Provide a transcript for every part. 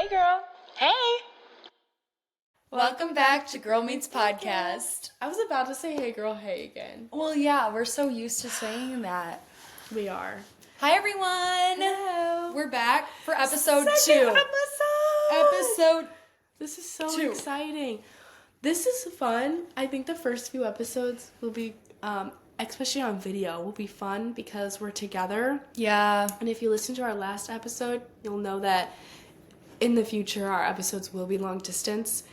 Hey, girl. Hey. Welcome back to Girl Meets Podcast. I was about to say hey girl, hey again. Well, yeah, we're so used to saying that. We are. Hi, everyone. Hello. We're back for episode Second 2. episode. This is so 2. exciting. This is fun. I think the first few episodes will be, especially on video, will be fun because we're together. Yeah. And if you listen to our last episode, you'll know that in the future our episodes will be long distance.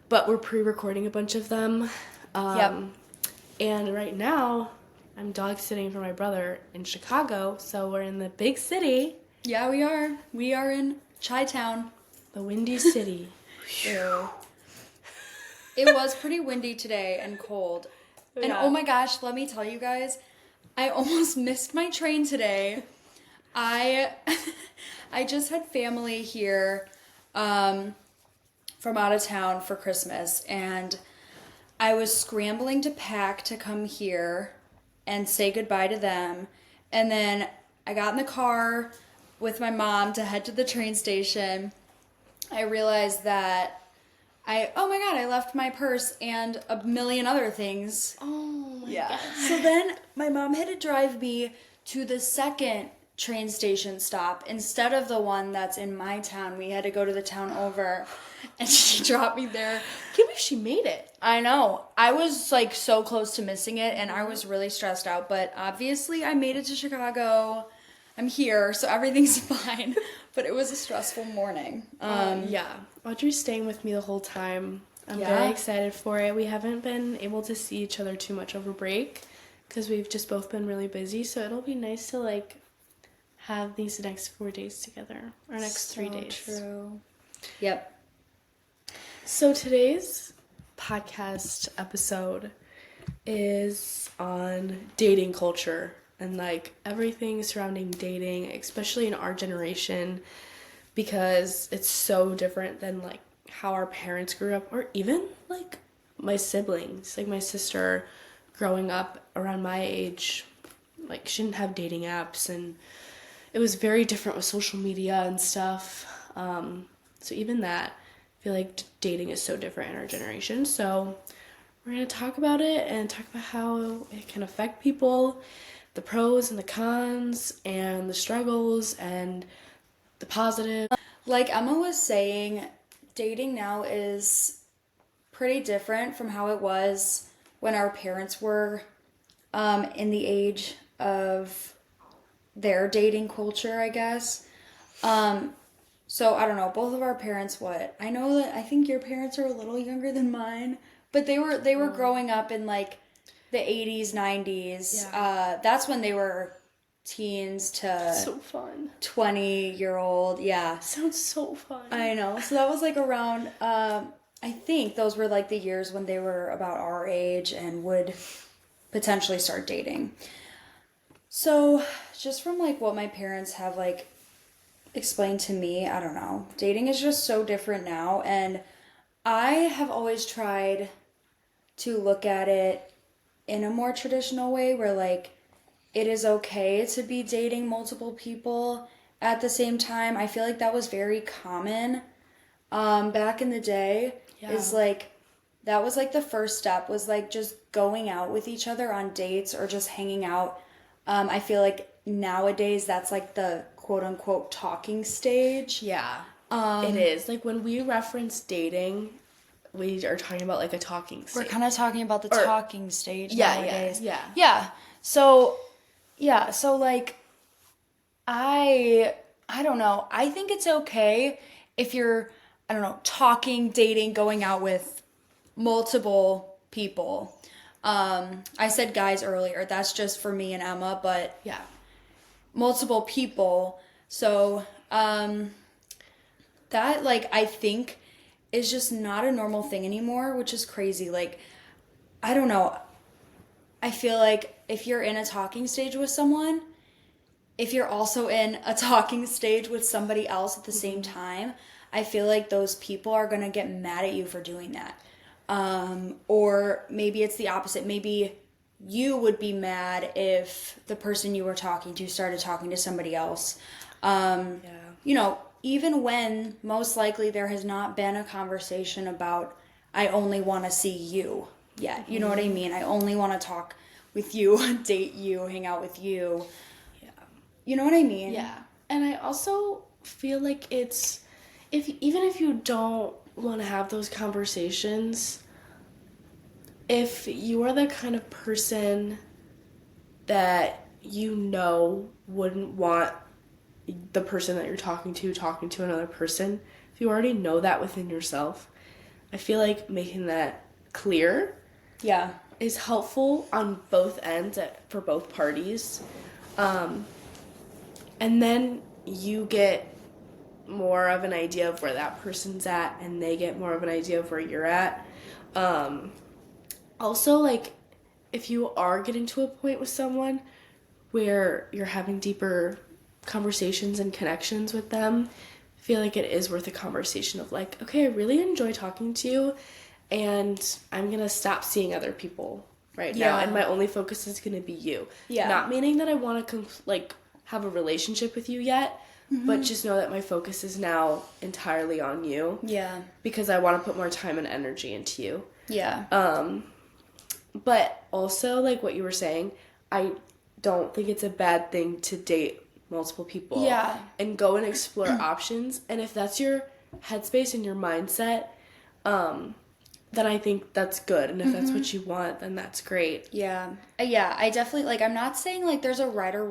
But we're pre-recording a bunch of them. Yep. And right now, I'm dog sitting for my brother in Chicago, so we're in the big city. Yeah, we are. We are in Chi-Town. The Windy City. Ew. It was pretty windy today and cold. And Yeah. oh my gosh, let me tell you guys, I almost missed my train today. I just had family here from out of town for Christmas, and I was scrambling to pack to come here and say goodbye to them. And then I got in the car with my mom to head to the train station. I realized that oh my god, I left my purse and a million other things. Oh my Yeah. God. So then my mom had to drive me to the second train station stop instead of the one that's in my town. We had to go to the town over, and she dropped me there. I can't believe she made it. I know. I was like so close to missing it, and I was really stressed out, but obviously I made it to Chicago. I'm here, so everything's fine. But it was a stressful morning. Yeah. Audrey's staying with me the whole time. I'm Yeah. very excited for it. We haven't been able to see each other too much over break because we've just both been really busy, so it'll be nice to like have these next 4 days together, or next 3 days. True. Yep. So today's podcast episode is on dating culture and like everything surrounding dating, especially in our generation, because it's so different than like how our parents grew up, or even like my siblings, like my sister growing up around my age, like she didn't have dating apps, and it was very different with social media and stuff. So even that, I feel like dating is so different in our generation. So we're going to talk about it and talk about how it can affect people, the pros and the cons, and the struggles and the positive. Like Emma was saying, dating now is pretty different from how it was when our parents were in the age of their dating culture, I guess. So I don't know, both of our parents, I know that I think your parents are a little younger than mine, but they were growing up in like the 80s, 90s. Yeah. That's when they were teens to So fun. 20-year-old. Yeah. Sounds so fun. I know. So that was like around, I think those were like the years when they were about our age and would potentially start dating. So just from like what my parents have like explained to me, I don't know, dating is just so different now. And I have always tried to look at it in a more traditional way where like it is okay to be dating multiple people at the same time. I feel like that was very common back in the day. Yeah. Is like that was like the first step, was like just going out with each other on dates or just hanging out. I feel like nowadays that's like the quote unquote talking stage. Yeah, it is. Like when we reference dating, we are talking about like a talking stage. We're kind of talking about the talking stage nowadays. Yeah. So like I don't know. I think it's okay if you're, I don't know, talking, dating, going out with multiple people. I said guys earlier. That's just for me and Emma, but Yeah. multiple people. So that like I think is just not a normal thing anymore, which is crazy. Like I don't know. I feel like if you're in a talking stage with someone, if you're also in a talking stage with somebody else at the same time, I feel like those people are going to get mad at you for doing that. Or maybe it's the opposite. Maybe you would be mad if the person you were talking to started talking to somebody else. You know, even when most likely there has not been a conversation about, I only want to see you yet. You know what I mean? I only want to talk with you, date you, hang out with you. Yeah. You know what I mean? Yeah. And I also feel like it's, even if you don't want to have those conversations, if you are the kind of person that wouldn't want the person that you're talking to another person, if you already know that within yourself, I feel like making that clear is helpful on both ends for both parties. And then you get more of an idea of where that person's at, and they get more of an idea of where you're at. Also, like, if you are getting to a point with someone where you're having deeper conversations and connections with them, I feel like it is worth a conversation of like, okay, I really enjoy talking to you, and I'm gonna stop seeing other people now, and my only focus is gonna be you. Not meaning that I want to have a relationship with you yet, but just know that my focus is now entirely on you. Yeah. Because I want to put more time and energy into you. Yeah. But also, like what you were saying, I don't think it's a bad thing to date multiple people. Yeah. And go and explore options. And if that's your headspace and your mindset, then I think that's good. And if that's what you want, then that's great. Yeah. I definitely, like, I'm not saying, like, there's a right or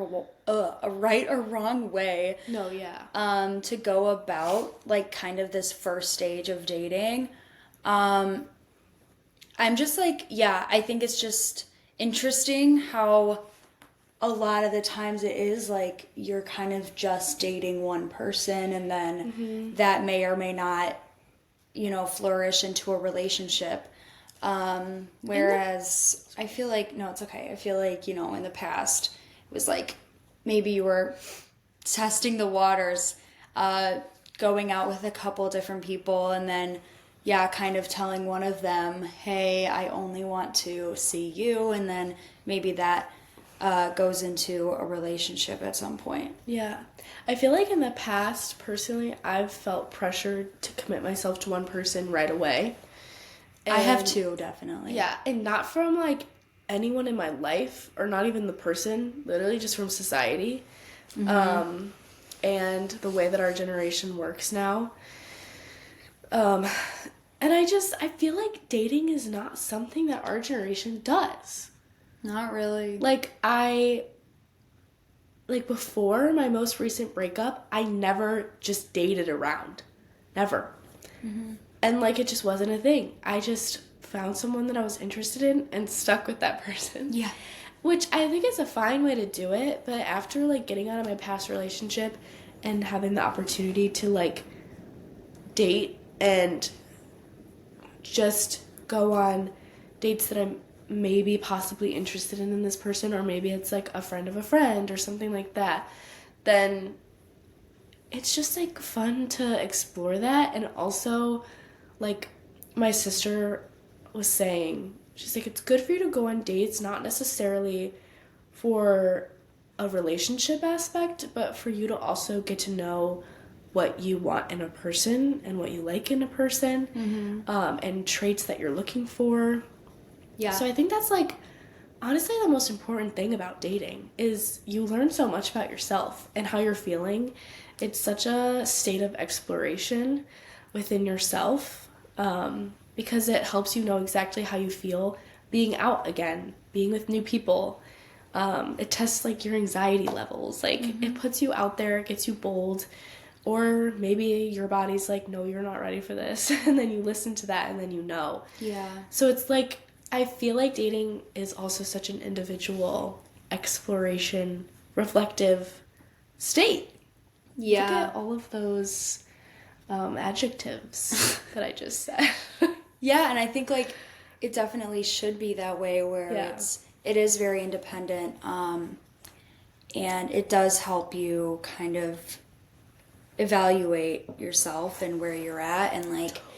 wrong way. No, yeah. To go about, like, kind of this first stage of dating. I'm just, like, I think it's just interesting how a lot of the times it is, like, you're kind of just dating one person, and then that may or may not, flourish into a relationship. Whereas I feel like, no, it's okay. I feel like, in the past, it was like maybe you were testing the waters, going out with a couple different people, and then, kind of telling one of them, hey, I only want to see you, and then maybe that goes into a relationship at some point. Yeah. I feel like in the past, personally, I've felt pressured to commit myself to one person right away. And I have too, definitely. Yeah, and not from, like, anyone in my life, or not even the person, literally just from society. And the way that our generation works now. And I feel like dating is not something that our generation does. Not really. Before my most recent breakup, I never just dated around. Never. And, it just wasn't a thing. I just found someone that I was interested in and stuck with that person. Yeah. Which I think is a fine way to do it, but after, getting out of my past relationship and having the opportunity to, date and just go on dates that I'm maybe possibly interested in this person, or maybe it's a friend of a friend or something like that, then it's just fun to explore that. And also, my sister was saying, she's like, it's good for you to go on dates, not necessarily for a relationship aspect, but for you to also get to know what you want in a person and what you like in a person, and traits that you're looking for. Yeah. So I think that's honestly the most important thing about dating is you learn so much about yourself and how you're feeling. It's such a state of exploration within yourself, because it helps you know exactly how you feel being out again, being with new people. It tests your anxiety levels. It puts you out there, it gets you bold. Or maybe your body's no, you're not ready for this. And then you listen to that and then you know. Yeah. So it's I feel like dating is also such an individual exploration, reflective state. Yeah. Look at all of those adjectives that I just said. Yeah, and I think it definitely should be that way where it is very independent, and it does help you kind of evaluate yourself and where you're at, and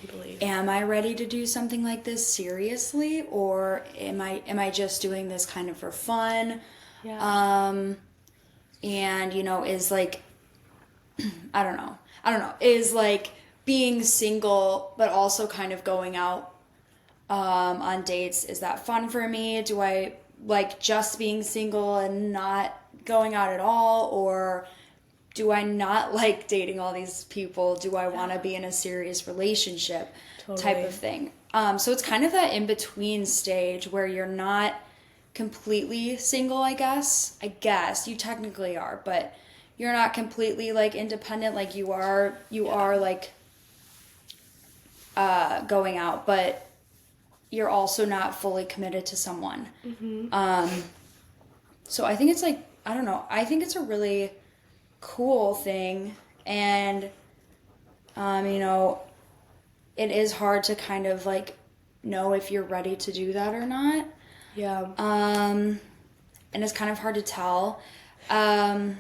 totally. Am I ready to do something like this seriously, or am I just doing this kind of for fun? Yeah. And is I don't know, is like being single, but also kind of going out on dates. Is that fun for me? Do I like just being single and not going out at all? Or do I not like dating all these people? Do I want to be in a serious relationship type of thing? So it's kind of that in between stage where you're not completely single, I guess. You technically are, but you're not completely like independent like you are like going out, but you're also not fully committed to someone. So I think it's like, I don't know, I think it's a really cool thing, and you know, it is hard to kind of like know if you're ready to do that or not. Yeah. And it's kind of hard to tell. I'll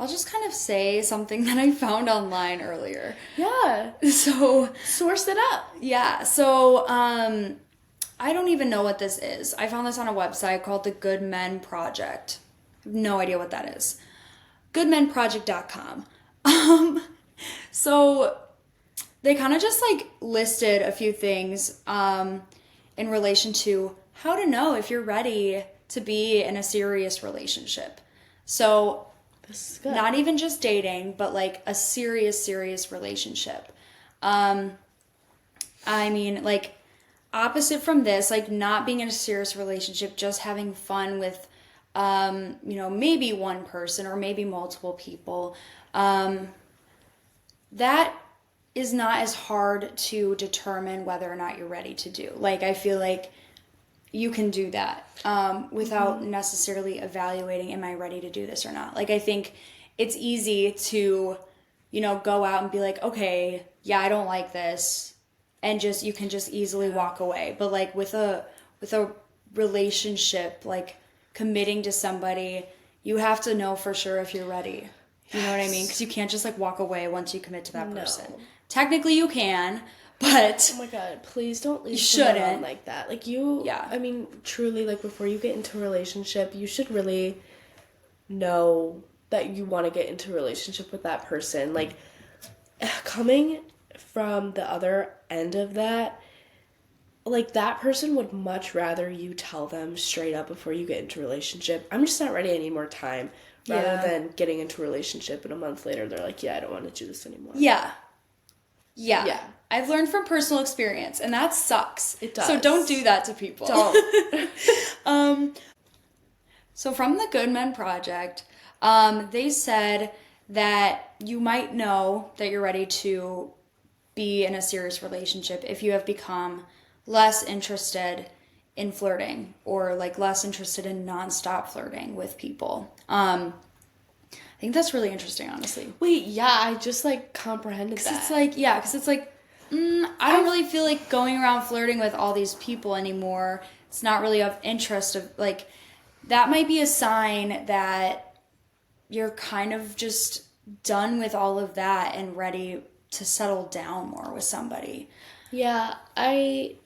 just kind of say something that I found online earlier. Yeah. So Source it up. yeah, so I don't even know what this is. I found this on a website called the Good Men Project. No idea what that is. Goodmenproject.com. So they kind of just like listed a few things in relation to how to know if you're ready to be in a serious relationship. So This is good. not even just dating, but like a serious relationship. I mean, like, opposite from this, like not being in a serious relationship, just having fun with, you know, maybe one person or maybe multiple people. That is not as hard to determine whether or not you're ready to do. Like, I feel like you can do that without necessarily evaluating, am I ready to do this or not? Like, I think it's easy to, you know, go out and be like, okay, yeah, I don't like this. And just, you can just easily walk away. But like with a relationship, like committing to somebody, you have to know for sure if you're ready. You know what I mean? Because you can't just like walk away once you commit to that person. Technically you can, but oh my god, please don't leave you someone shouldn't. on like that. Like you, Yeah. I mean, truly, like before you get into a relationship, you should really know that you want to get into a relationship with that person. Like coming from the other end of that, like that person would much rather you tell them straight up before you get into a relationship, I'm just not ready, I need more time, rather than getting into a relationship and a month later they're like, yeah, I don't want to do this anymore. Yeah. Yeah. I've learned from personal experience, and that sucks. It does. So don't do that to people. Don't. So from the Good Men Project, they said that you might know that you're ready to be in a serious relationship if you have become less interested in flirting, or like less interested in nonstop flirting with people. I think that's really interesting, honestly. Wait, yeah, I just like comprehended that. It's like, yeah, because it's like, I don't really feel like going around flirting with all these people anymore. It's not really of interest of like, that might be a sign that you're kind of just done with all of that and ready to settle down more with somebody. Yeah, I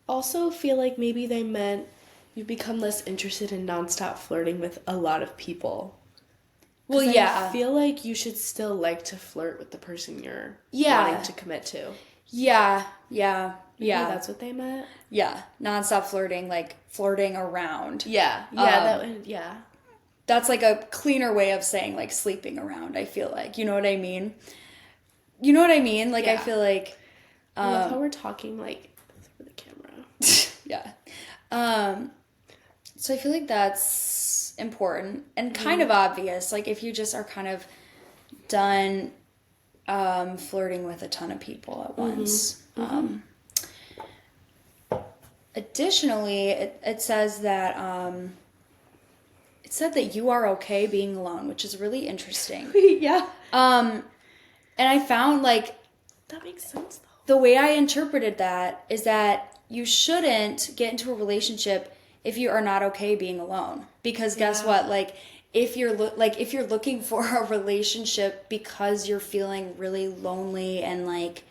also feel like maybe they meant you've become less interested in nonstop flirting with a lot of people. Well, yeah. I feel like you should still like to flirt with the person you're wanting to commit to. Yeah. Maybe that's what they meant. Yeah, nonstop flirting, like flirting around. Yeah. That's like a cleaner way of saying like sleeping around, I feel like. You know what I mean? Like, I feel like... I love how we're talking like through the camera. Yeah. So I feel like that's important and kind of obvious. Like, if you just are kind of done flirting with a ton of people at once. Additionally, it says that it said that you are okay being alone, which is really interesting. Yeah. And I found like That makes sense though. the way I interpreted that is that you shouldn't get into a relationship if you are not okay being alone. Because guess what? Like, if you're looking for a relationship because you're feeling really lonely and like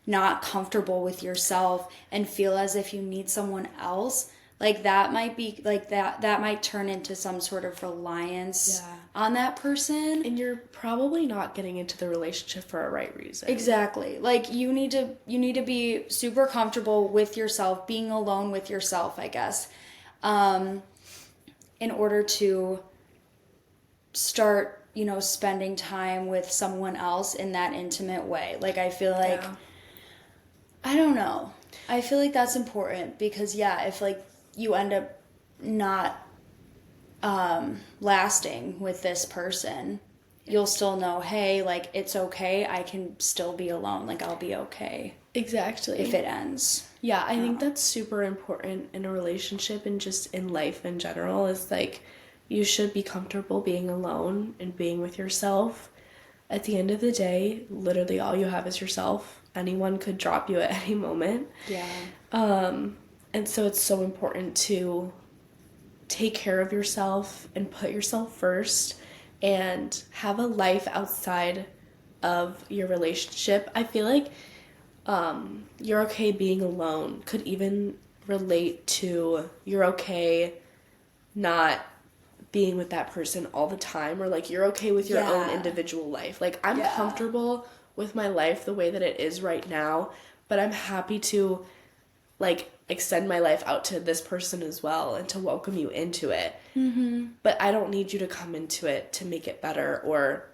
not comfortable with yourself and feel as if you need someone else, like that might be like that might turn into some sort of reliance on that person. And you're probably not getting into the relationship for a right reason. Exactly. Like you need to be super comfortable with yourself, being alone with yourself, I guess. In order to start, spending time with someone else in that intimate way. Like I feel like I don't know. I feel like that's important because if like you end up not lasting with this person, you'll still know, hey, like it's okay. I can still be alone. Like I'll be okay. Exactly. If it ends. Yeah, I think that's super important in a relationship and just in life in general is like you should be comfortable being alone and being with yourself. At the end of the day, literally all you have is yourself. Anyone could drop you at any moment. Yeah. And so it's so important to take care of yourself and put yourself first and have a life outside of your relationship. I feel like you're okay being alone could even relate to you're okay not being with that person all the time, or like you're okay with your own individual life. Like I'm comfortable with my life the way that it is right now, but I'm happy to like extend my life out to this person as well and to welcome you into it. Mm-hmm. But I don't need you to come into it to make it better or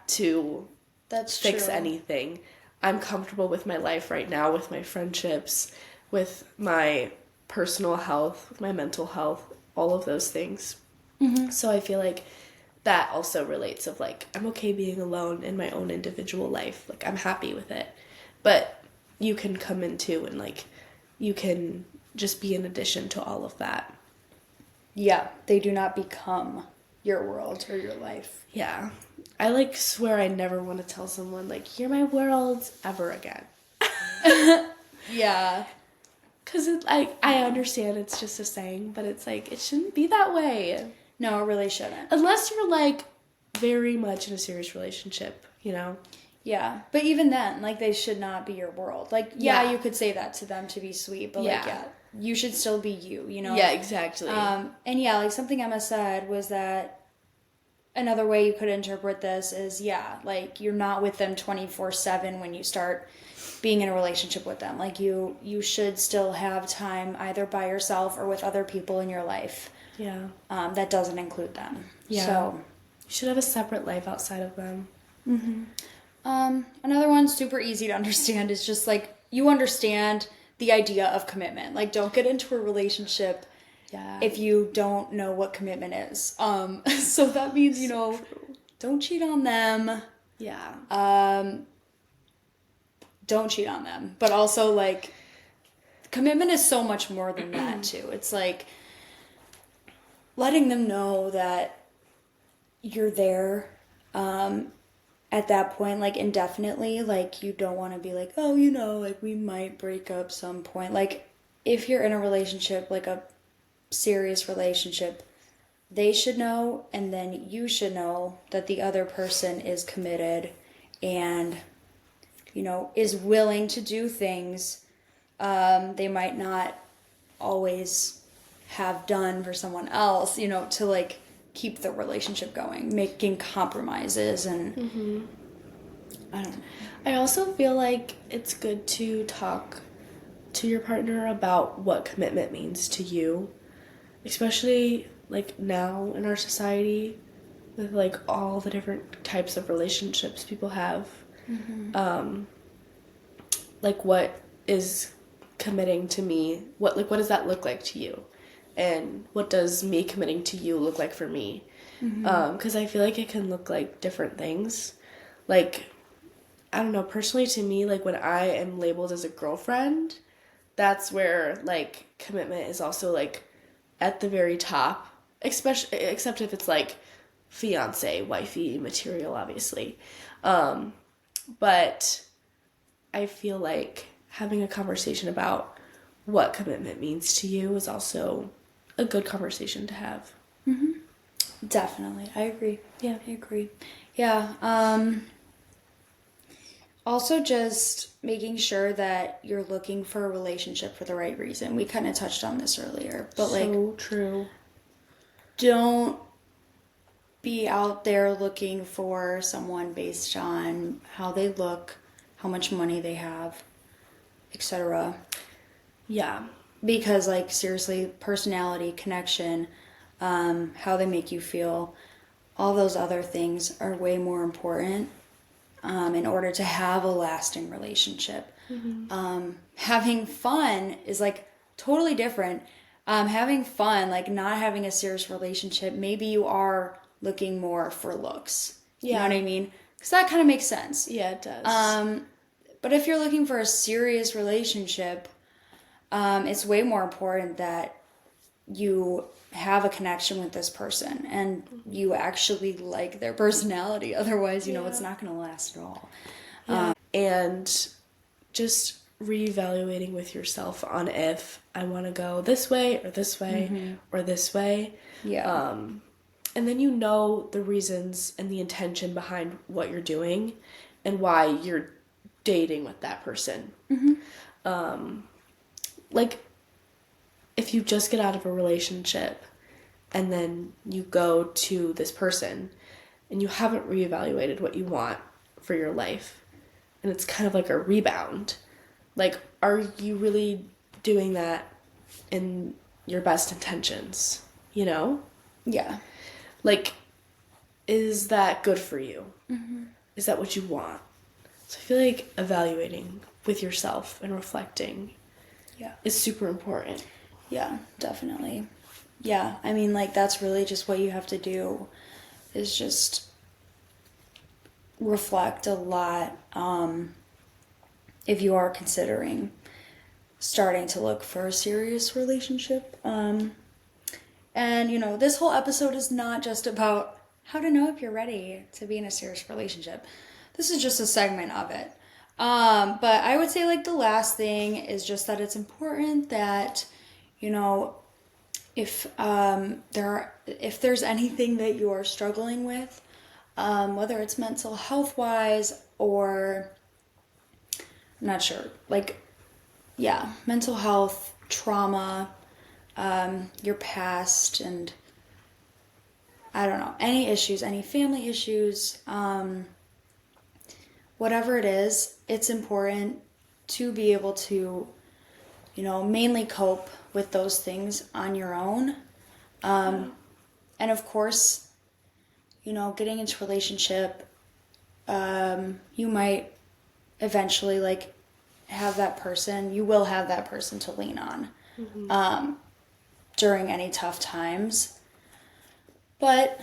to fix anything. I'm comfortable with my life right now, with my friendships, with my personal health, with my mental health, all of those things. Mm-hmm. So I feel like that also relates of like, I'm okay being alone in my own individual life. Like I'm happy with it. But you can come into and like, you can just be in addition to all of that. Yeah, they do not become your world or your life. Yeah. I like swear I never want to tell someone like, you're my world ever again. Yeah. Because I understand it's just a saying, but it's like, it shouldn't be that way. No, it really shouldn't. Unless you're like very much in a serious relationship, you know? Yeah, but even then, like, they should not be your world. Like, you could say that to them to be sweet, but like, you should still be you, you know? Yeah, exactly. And like something Emma said was that another way you could interpret this is, like you're not with them 24/7 when you start being in a relationship with them. Like you should still have time either by yourself or with other people in your life. Yeah. That doesn't include them. Yeah. So you should have a separate life outside of them. Mm-hmm. Another one super easy to understand is just like you understand the idea of commitment. Like don't get into a relationship if you don't know what commitment is. So that means, don't cheat on them. Yeah. Don't cheat on them. But also like commitment is so much more than that too. It's like letting them know that you're there at that point, like indefinitely. Like you don't want to be like, oh, like we might break up some point. Like if you're in a relationship, like a serious relationship, they should know, and then you should know that the other person is committed and is willing to do things they might not always have done for someone else, to like keep the relationship going, making compromises and I don't know. I also feel like it's good to talk to your partner about what commitment means to you, especially like now in our society with like all the different types of relationships people have. Like what is committing to me? What does that look like to you? And what does me committing to you look like for me? Because I feel like it can look like different things. Like, I don't know, personally to me, like when I am labeled as a girlfriend, that's where like commitment is also like at the very top, except if it's like fiance, wifey material, obviously. But I feel like having a conversation about what commitment means to you is also a good conversation to have. Definitely. I agree. Yeah. I agree. Yeah. Also, just making sure that you're looking for a relationship for the right reason. We kind of touched on this earlier, but like, So true. don't be out there looking for someone based on how they look, how much money they have, etc. Yeah. Because, like, seriously, personality, connection, how they make you feel, all those other things are way more important in order to have a lasting relationship. Having fun is like totally different. Having fun, like not having a serious relationship, maybe you are looking more for looks. You know Yeah. what I mean? Because that kind of makes sense. Yeah, it does. But if you're looking for a serious relationship, it's way more important that you have a connection with this person and you actually like their personality. Otherwise, you know, it's not going to last at all. Yeah. And just reevaluating with yourself on if I want to go this way or this way or this way. Yeah. And then you know the reasons and the intention behind what you're doing and why you're dating with that person. Like, if you just get out of a relationship and then you go to this person and you haven't reevaluated what you want for your life, and it's kind of like a rebound, like, are you really doing that in your best intentions? You know? Yeah. Like, is that good for you? Is that what you want? So I feel like evaluating with yourself and reflecting Yeah. is super important. Yeah, definitely. Yeah, I mean, like, that's really just what you have to do is just reflect a lot if you are considering starting to look for a serious relationship. And, you know, this whole episode is not just about how to know if you're ready to be in a serious relationship. This is just a segment of it. But I would say, like, the last thing is just that it's important that, you know, if if there's anything that you are struggling with, whether it's mental health wise or I'm not sure, like, yeah, mental health, trauma, your past, and I don't know, any issues, any family issues, whatever it is, it's important to be able to, you know, mainly cope with those things on your own. And of course, you know, getting into a relationship, you might eventually, like, have that person, you will have that person to lean on during any tough times. But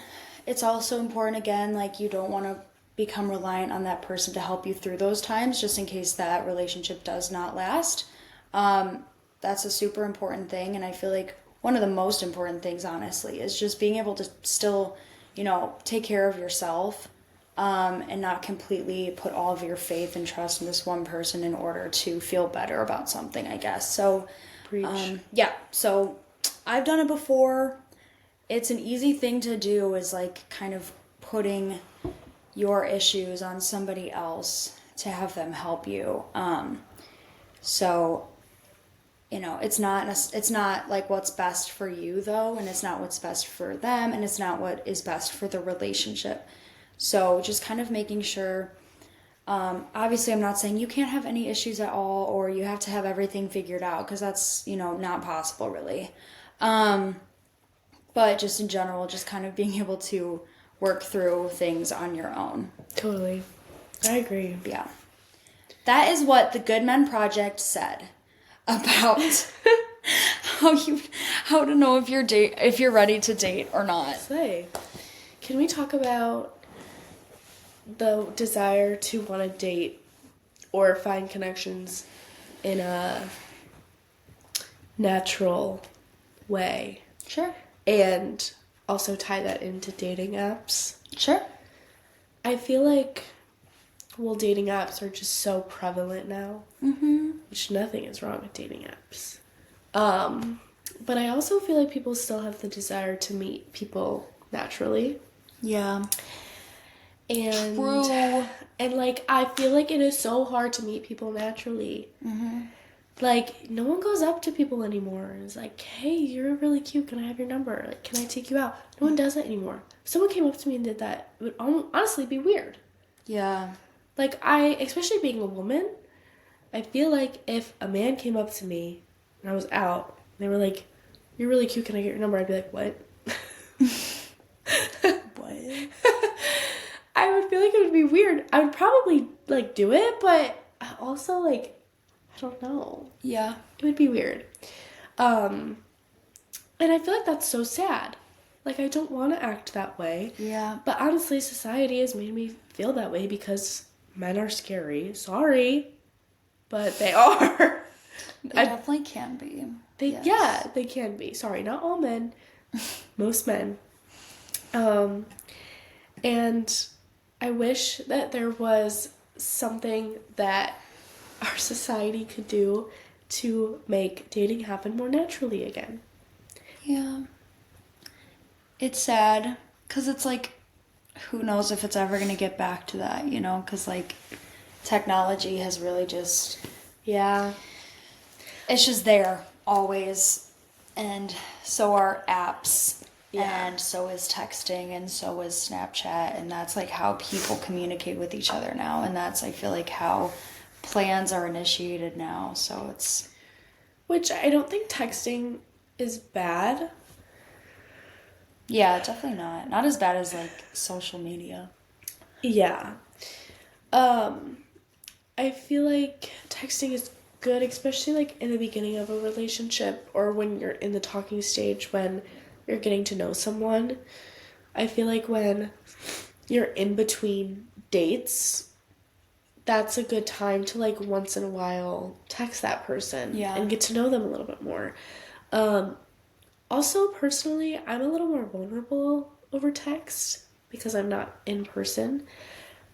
it's also important, again, like, you don't want to become reliant on that person to help you through those times, just in case that relationship does not last. That's a super important thing, and I feel like one of the most important things, honestly, is just being able to still, you know, take care of yourself, and not completely put all of your faith and trust in this one person in order to feel better about something, I guess. So, Preach. yeah, so I've done it before. It's an easy thing to do, is like kind of putting your issues on somebody else to have them help you. So, you know, it's not like what's best for you though, and it's not what's best for them, and it's not what is best for the relationship. So just kind of making sure, obviously I'm not saying you can't have any issues at all or you have to have everything figured out, because that's, you know, not possible really. But just in general, just kind of being able to work through things on your own. Totally. I agree. Yeah. That is what the Good Men Project said about how to know if you're ready to date or not. Say, can we talk about the desire to want to date or find connections in a natural way? Sure. And also tie that into dating apps. Sure. I feel like, well, dating apps are just so prevalent now. Which nothing is wrong with dating apps. But I also feel like people still have the desire to meet people naturally. Yeah. And True. and like I feel like it is so hard to meet people naturally. Like no one goes up to people anymore and is like, hey, you're really cute, can I have your number, like can I take you out? No one does that anymore. If someone came up to me and did that, it would honestly be weird. Yeah. Like especially being a woman, I feel like if a man came up to me and I was out and they were like, you're really cute, can I get your number? I'd be like, what? What? I would feel like it would be weird. I would probably like do it, but also like I don't know. Yeah. It would be weird. And I feel like that's so sad. Like I don't want to act that way. Yeah. But honestly, society has made me feel that way because men are scary. Sorry, but they are. They definitely can be. Yeah, they can be. Sorry, not all men. Most men. And I wish that there was something that our society could do to make dating happen more naturally again. Yeah. It's sad because it's like, who knows if it's ever going to get back to that, you know? Because like technology has really just, Yeah. it's just there always. And so are apps. Yeah. And so is texting, and so is Snapchat, and that's like how people communicate with each other now, and that's, I feel like, how plans are initiated now. So it's, Which I don't think texting is bad. yeah, definitely not as bad as like social media. Yeah. I feel like texting is good, especially like in the beginning of a relationship or when you're in the talking stage when you're getting to know someone. I feel like when you're in between dates, that's a good time to like once in a while text that person and get to know them a little bit more. Also, personally, I'm a little more vulnerable over text because I'm not in person.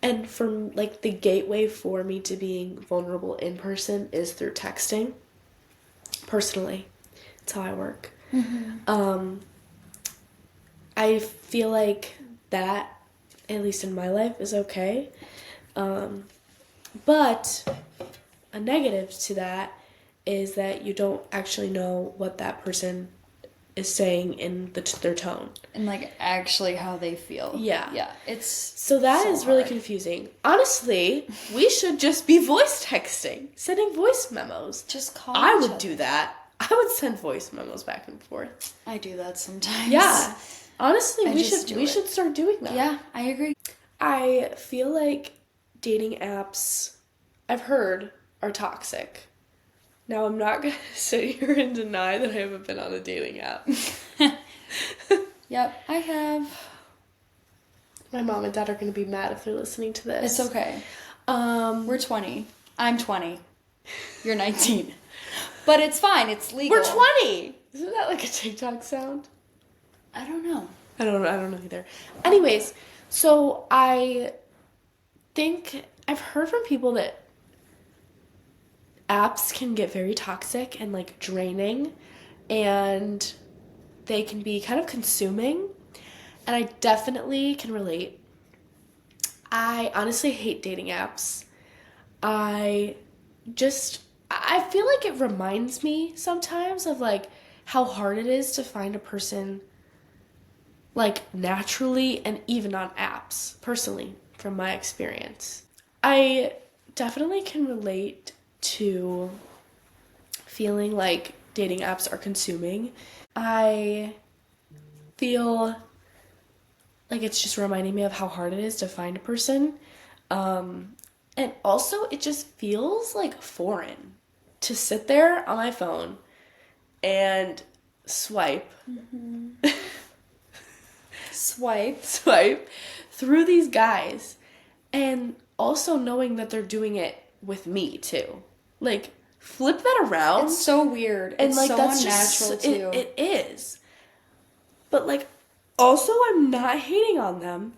And from like the gateway for me to being vulnerable in person is through texting. Personally, it's how I work. I feel like that, at least in my life, is okay. But a negative to that is that you don't actually know what that person is saying in their tone. And like actually how they feel. Yeah. It's So that is really confusing. Honestly, we should just be voice texting, sending voice memos. Just call I each would other. do that. I would send voice memos back and forth. I do that sometimes. Yeah. Honestly, I we just should do it. should start doing that. Yeah, I agree. I feel like dating apps, I've heard, are toxic. Now, I'm not going to sit here and deny that I haven't been on a dating app. Yep, I have. My mom and dad are going to be mad if they're listening to this. It's okay. We're 20. I'm 20. You're 19. But it's fine. It's legal. We're 20! Isn't that like a TikTok sound? I don't know. I don't know either. Anyways, so I think I've heard from people that apps can get very toxic and like draining, and they can be kind of consuming, and I definitely can relate. I honestly hate dating apps. I feel like it reminds me sometimes of like how hard it is to find a person like naturally and even on apps, personally, from my experience. I definitely can relate to feeling like dating apps are consuming. I feel like it's just reminding me of how hard it is to find a person. And also, it just feels like foreign to sit there on my phone and swipe. Swipe through these guys, and also knowing that they're doing it with me too. Like, flip that around. It's so weird. And it's like so that's unnatural just too. it is. But like, also I'm not hating on them.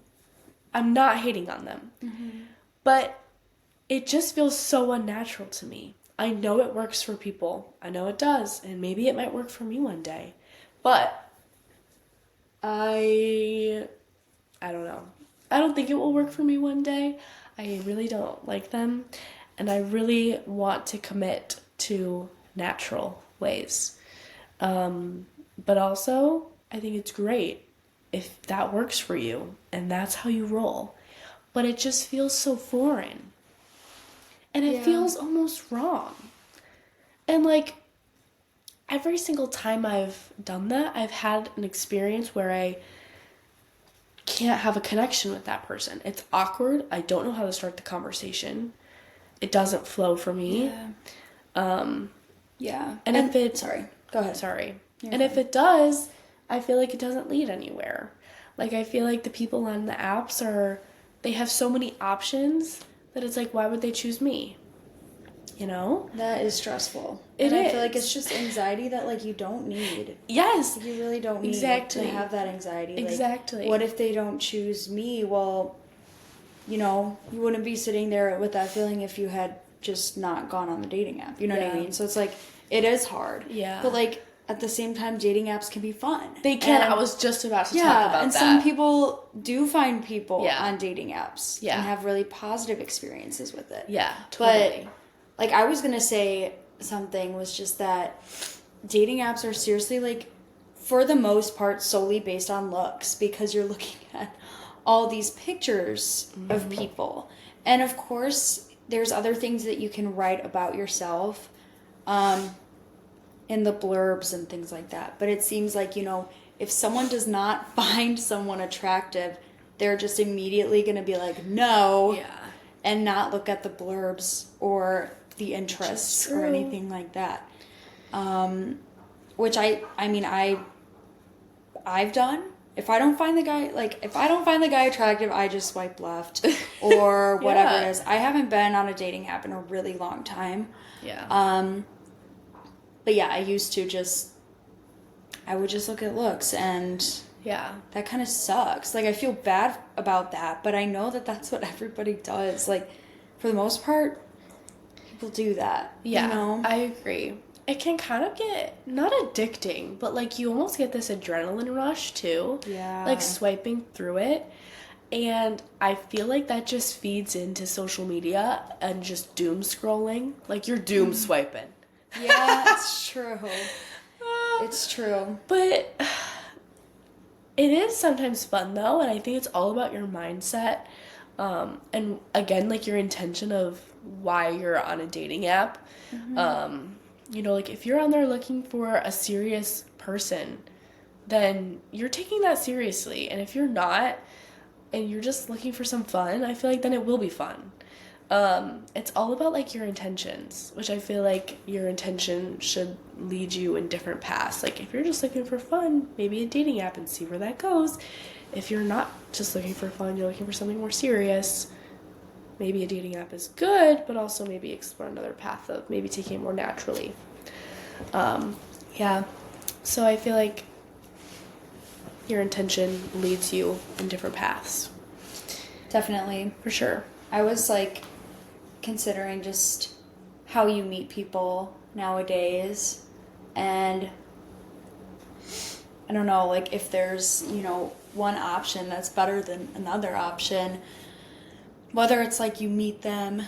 But it just feels so unnatural to me. I know it works for people. I know it does, and maybe it might work for me one day. But I don't know. I don't think it will work for me one day. I really don't like them. And I really want to commit to natural ways. But also, I think it's great if that works for you and that's how you roll. But it just feels so foreign. And it feels almost wrong. And like, every single time I've done that, I've had an experience where I can't have a connection with that person. It's awkward. I don't know how to start the conversation. It doesn't flow for me. Yeah. And if it... Sorry. Go ahead. Sorry. You're and fine. if it does, I feel like it doesn't lead anywhere. Like, I feel like the people on the apps they have so many options that it's like, why would they choose me? You know? That is stressful. It and is. I feel like it's just anxiety that, like, you don't need. Yes. You really don't need to have that anxiety. Exactly. Like, what if they don't choose me? Well, you know, you wouldn't be sitting there with that feeling if you had just not gone on the dating app. You know what I mean? So it's like, it is hard. Yeah. But, like, at the same time, dating apps can be fun. They can. I was just about to talk about that. And some people do find people Yeah. on dating apps Yeah. and have really positive experiences with it. Yeah, totally. But, like, I was going to say something was just that dating apps are seriously, like, for the most part, solely based on looks because you're looking at all these pictures of people. And, of course, there's other things that you can write about yourself in the blurbs and things like that. But it seems like, you know, if someone does not find someone attractive, they're just immediately going to be like, no, and not look at the blurbs or the interests or anything like that. Which I've done. If I don't find the guy attractive, I just swipe left or whatever it is. I haven't been on a dating app in a really long time. Yeah. But yeah, I would just look at looks, and that kind of sucks. Like, I feel bad about that, but I know that that's what everybody does. Like, for the most part, people do that. Yeah, you know? I agree. It can kind of get, not addicting, but like you almost get this adrenaline rush too. Yeah. Like swiping through it. And I feel like that just feeds into social media and just doom scrolling. Like you're doom swiping. Yeah, it's true. It's true. But it is sometimes fun though, and I think it's all about your mindset. And again, like your intention of why you're on a dating app. You know, like if you're on there looking for a serious person, then you're taking that seriously. And if you're not, and you're just looking for some fun, I feel like then it will be fun. It's all about like your intentions, which I feel like your intention should lead you in different paths. Like if you're just looking for fun, maybe a dating app and see where that goes. If you're not just looking for fun, you're looking for something more serious, maybe a dating app is good, but also maybe explore another path of maybe taking it more naturally. So I feel like your intention leads you in different paths. Definitely. For sure. I was like considering just how you meet people nowadays, and I don't know, like if there's, you know, one option that's better than another option, whether it's like you meet them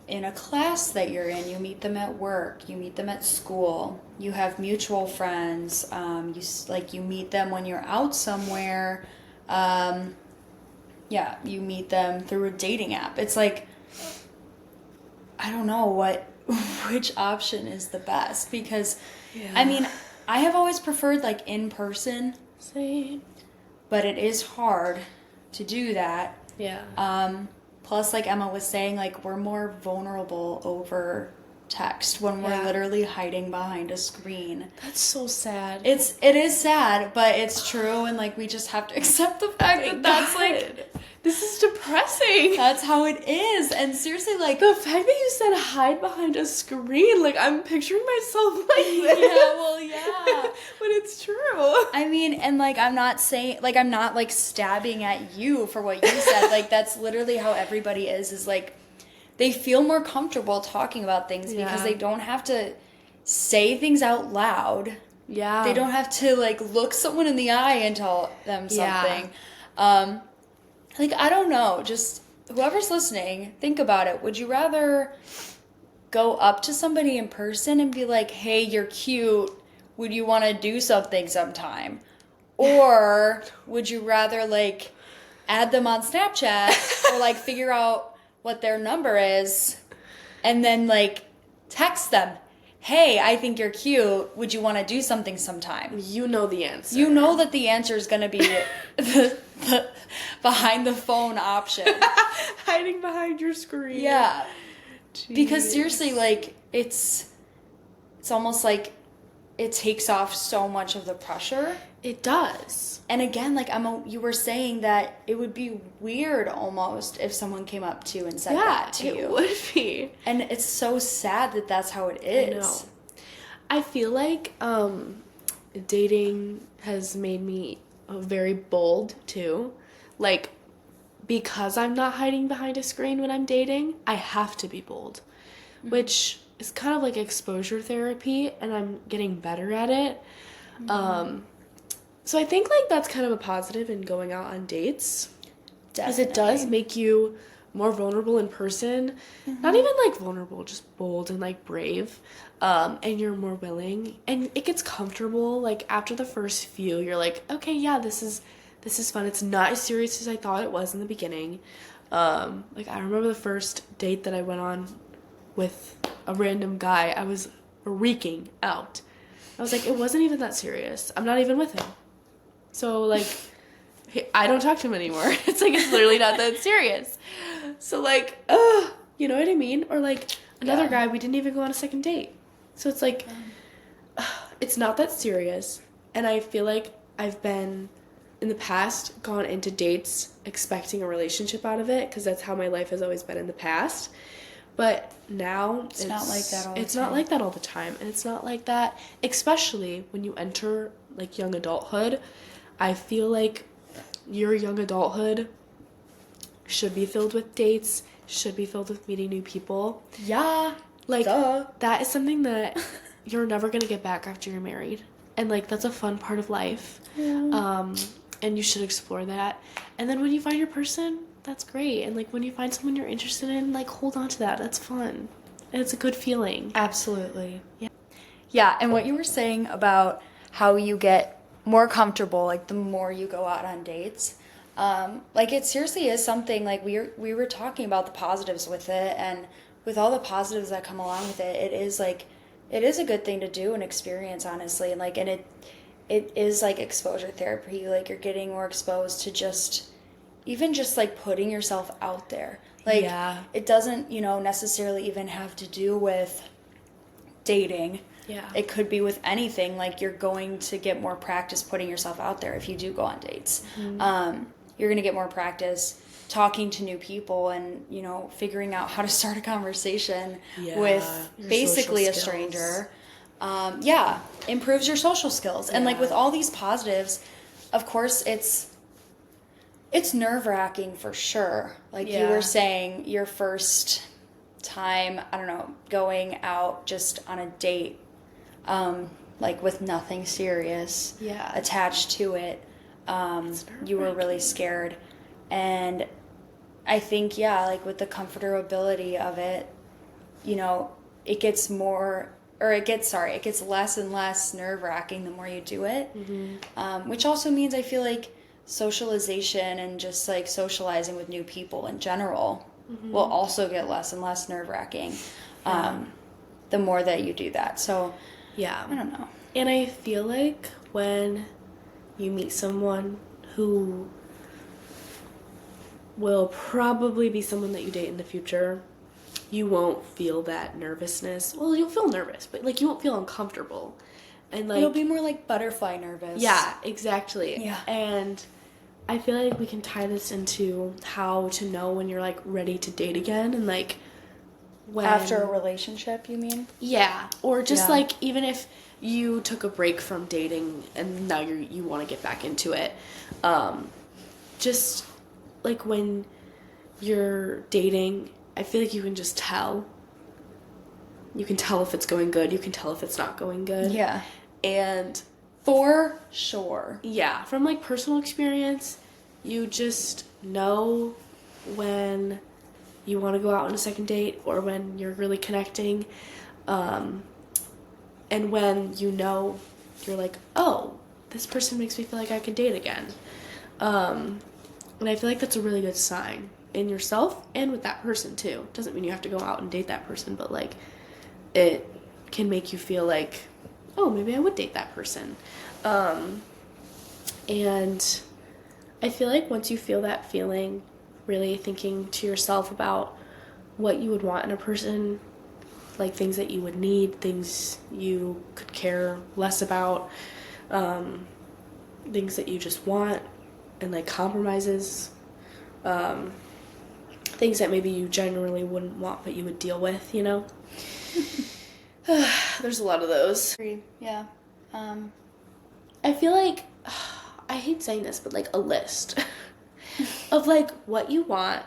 in a class that you're in, you meet them at work, you meet them at school, you have mutual friends, you meet them when you're out somewhere, you meet them through a dating app. It's like, I don't know which option is the best, because I mean, I have always preferred like in person. Same. But it is hard to do that. Yeah. Plus, like Emma was saying, like we're more vulnerable over text when we're literally hiding behind a screen. That's so sad. It is sad, but it's true, and like we just have to accept the fact that that's like, this is depressing. that's how it is. And seriously, like The fact that you said hide behind a screen, like I'm picturing myself like this. yeah, well, yeah. But it's true. I mean, and like I'm not like stabbing at you for what you said. Like that's literally how everybody is like they feel more comfortable talking about things because they don't have to say things out loud. Yeah. They don't have to like look someone in the eye and tell them something. like, I don't know, just whoever's listening, think about it. Would you rather go up to somebody in person and be like, hey, you're cute, would you want to do something sometime? Or would you rather, like, add them on Snapchat or, like, figure out what their number is and then, like, text them, hey, I think you're cute, would you want to do something sometime? You know the answer. You know that the answer is going to be the behind the phone option. Hiding behind your screen. Yeah. Jeez. Because seriously, like, it's almost like it takes off so much of the pressure. It does. And again, like, you were saying that it would be weird almost if someone came up to you and said that to you. Yeah, it would be. And it's so sad that that's how it is. I know. I feel like dating has made me very bold too. Like, because I'm not hiding behind a screen when I'm dating, I have to be bold, which is kind of like exposure therapy, and I'm getting better at it. So I think, like, that's kind of a positive in going out on dates. Because it does make you more vulnerable in person. Not even, like, vulnerable, just bold and, like, brave. And you're more willing. And it gets comfortable. Like, after the first few, you're like, okay, yeah, this is fun. It's not as serious as I thought it was in the beginning. Like, I remember the first date that I went on with a random guy. I was freaking out. I was like, it wasn't even that serious. I'm not even with him. So, like, I don't talk to him anymore. It's like, it's literally not that serious. So, like, you know what I mean? Or, like, another guy, we didn't even go on a second date. So it's like, it's not that serious. And I feel like I've been, in the past, gone into dates expecting a relationship out of it, because that's how my life has always been in the past. But now it's not like that all the time. It's not like that all the time. And it's not like that, especially when you enter, like, young adulthood. I feel like your young adulthood should be filled with dates, should be filled with meeting new people. Yeah. Like, duh. That is something that you're never going to get back after you're married. And, like, that's a fun part of life. Yeah. And you should explore that. And then when you find your person, that's great. And, like, when you find someone you're interested in, like, hold on to that. That's fun. And it's a good feeling. Absolutely. Yeah. Yeah, and what you were saying about how you get more comfortable, like, the more you go out on dates, like, it seriously is something, like, we were talking about the positives with it, and with all the positives that come along with it, it is a good thing to do and experience, honestly. And, like, and it is, like, exposure therapy. Like, you're getting more exposed to just like putting yourself out there. Like, it doesn't, necessarily even have to do with dating. Yeah. It could be with anything. Like, you're going to get more practice putting yourself out there if you do go on dates. You're going to get more practice talking to new people and, figuring out how to start a conversation with basically a stranger. Improves your social skills. And, like, with all these positives, of course, it's nerve-wracking for sure. Like, you were saying, your first time, I don't know, going out just on a date, like, with nothing serious attached to it, you were really scared. And I think, like, with the comfortability of it, it gets less and less nerve-wracking the more you do it. Which also means, I feel like, socialization and just, like, socializing with new people in general will also get less and less nerve-wracking the more that you do that. So, I don't know. And I feel like when you meet someone who will probably be someone that you date in the future, you won't feel that nervousness. Well, you'll feel nervous, but, like, you won't feel uncomfortable. And, like, you'll be more like butterfly nervous. Yeah, exactly. Yeah. And I feel like we can tie this into how to know when you're, like, ready to date again, and, like, when after a relationship, you mean? Yeah. Or just like, even if you took a break from dating and now you want to get back into it, just like when you're dating, I feel like you can just tell. You can tell if it's going good. You can tell if it's not going good. Yeah. And for sure. Yeah. From, like, personal experience, you just know when you want to go out on a second date or when you're really connecting. And when you know you're like, oh, this person makes me feel like I could date again. And I feel like that's a really good sign in yourself and with that person too. Doesn't mean you have to go out and date that person, but like it can make you feel like, oh, maybe I would date that person. And I feel like once you feel that feeling, really thinking to yourself about what you would want in a person, like things that you would need, things you could care less about, things that you just want, and like compromises, things that maybe you generally wouldn't want but you would deal with, you know? There's a lot of those. Yeah. I feel like, I hate saying this, but like a list of like what you want,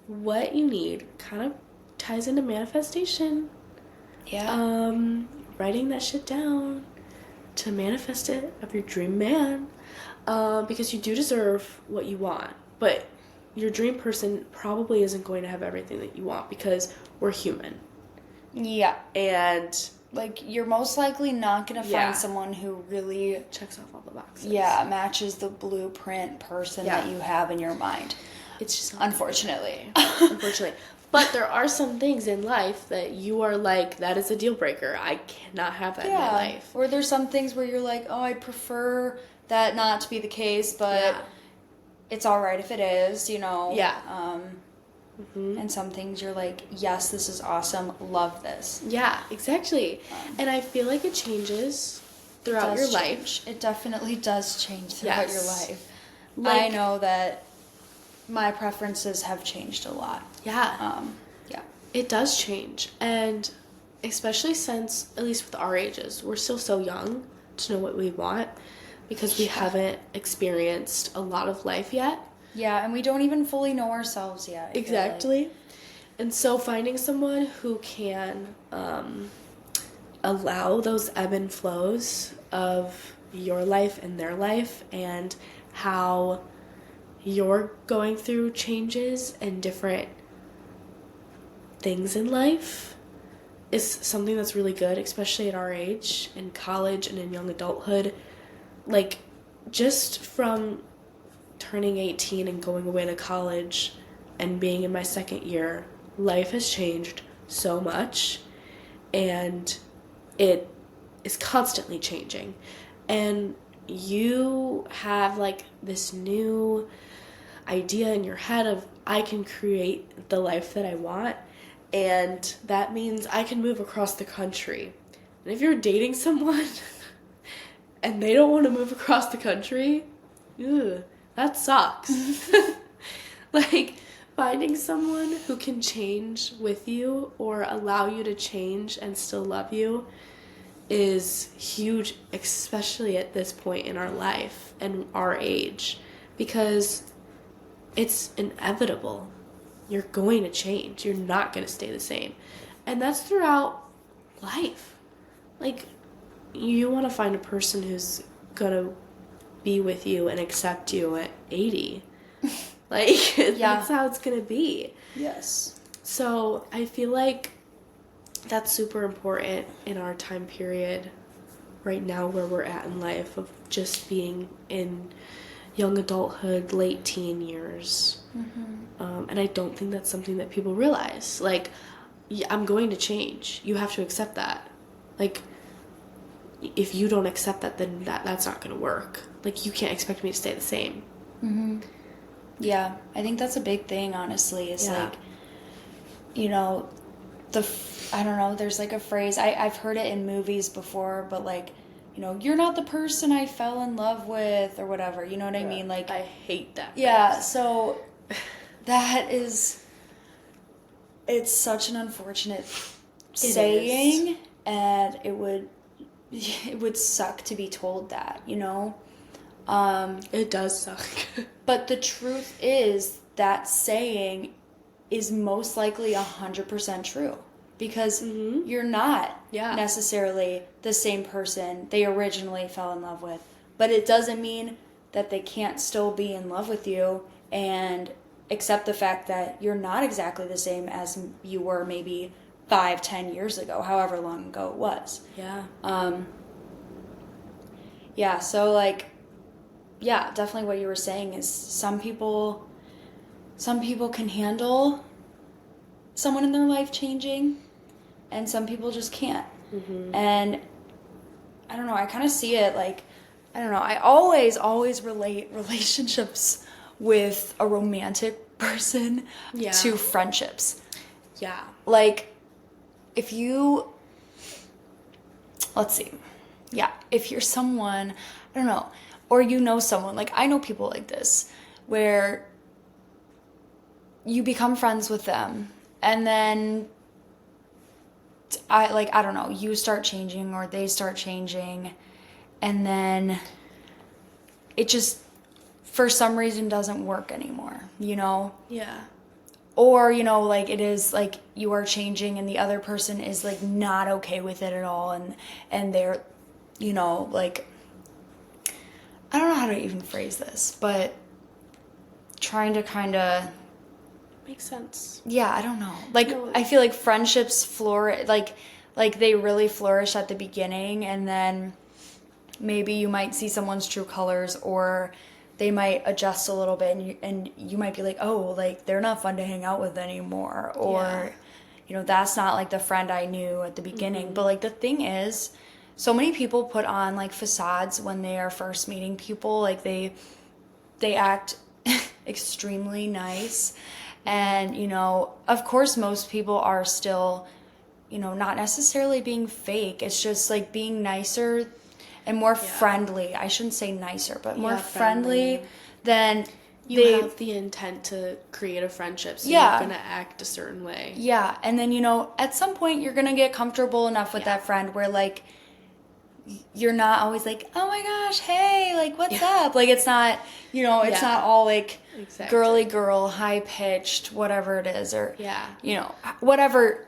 what you need, kind of ties into manifestation. Yeah. Writing that shit down to manifest it of your dream man, because you do deserve what you want, but your dream person probably isn't going to have everything that you want because we're human. Yeah. And like you're most likely not going to find Yeah. someone who really checks off all the boxes. Yeah, matches the blueprint person Yeah. that you have in your mind. It's just not Unfortunately. Unfortunately. But there are some things in life that you are like, that is a deal breaker. I cannot have that in my life. Or there's some things where you're like, oh, I'd prefer that not to be the case, but Yeah. it's all right if it is, you know. Yeah. And some things you're like, yes, this is awesome, love this. Yeah, exactly. And I feel like it changes throughout your life. It definitely does change throughout your Yes. life. Like- I know that my preferences have changed a lot. Yeah. Yeah. It does change. And especially since, at least with our ages, we're still so young to know what we want because we haven't experienced a lot of life yet. Yeah, and we don't even fully know ourselves yet. I feel Exactly. like. And so finding someone who can allow those ebb and flows of your life and their life and how you're going through changes and different things in life is something that's really good, especially at our age, in college and in young adulthood. Like, just from turning 18 and going away to college and being in my second year, life has changed so much, and it is constantly changing. And you have like this new idea in your head of, I can create the life that I want, and that means I can move across the country. And if you're dating someone and they don't want to move across the country, that sucks. Like, finding someone who can change with you or allow you to change and still love you is huge, especially at this point in our life and our age, because it's inevitable. You're going to change. You're not going to stay the same. And that's throughout life. Like, you want to find a person who's going to be with you and accept you at 80. Like, that's how it's going to be. Yes. So I feel like that's super important in our time period right now where we're at in life, of just being in young adulthood, late teen years. And I don't think that's something that people realize. Like, I'm going to change. You have to accept that. Like, if you don't accept that, then that's not going to work. Like, you can't expect me to stay the same. Yeah, I think that's a big thing, honestly, is like, you know, I don't know, there's like a phrase, I've heard it in movies before, but like, you know, you're not the person I fell in love with or whatever, you know what I mean? Like, I hate that phrase. Yeah, so that is, it's such an unfortunate saying, and it would suck to be told that, you know? It does suck. But the truth is that saying is most likely 100% true, because you're not necessarily the same person they originally fell in love with. But it doesn't mean that they can't still be in love with you and accept the fact that you're not exactly the same as you were maybe 5-10 years ago, however long ago it was. Yeah. Yeah, so like, yeah, definitely what you were saying is some people can handle someone in their life changing, and some people just can't. Mm-hmm. And I don't know, I kind of see it like, I don't know, I always relate relationships with a romantic person to friendships. Yeah. Like, if you, let's see, yeah, if you're someone, I don't know, or you know someone, like I know people like this, where you become friends with them, and then I don't know, you start changing or they start changing, and then it just for some reason doesn't work anymore, you know? Yeah. Or, you know, like it is like you are changing and the other person is like not okay with it at all, and they're, you know, like, I don't know how to even phrase this, but trying to kind of Makes sense. yeah, I don't know. Like, No. I feel like friendships flourish, like they really flourish at the beginning, and then maybe you might see someone's true colors, or they might adjust a little bit, and you might be like, oh, like they're not fun to hang out with anymore, or you know, that's not like the friend I knew at the beginning. Mm-hmm. But like the thing is, so many people put on like facades when they are first meeting people. Like they act extremely nice. And, you know, of course, most people are still, you know, not necessarily being fake. It's just like being nicer and more friendly. I shouldn't say nicer, but more friendly than you have the intent to create a friendship, so you're going to act a certain way. Yeah. And then, you know, at some point you're going to get comfortable enough with that friend where like you're not always like, oh my gosh, hey, like, what's up? Like, it's not, you know, it's not all like girly girl, high pitched, whatever it is, or, you know, whatever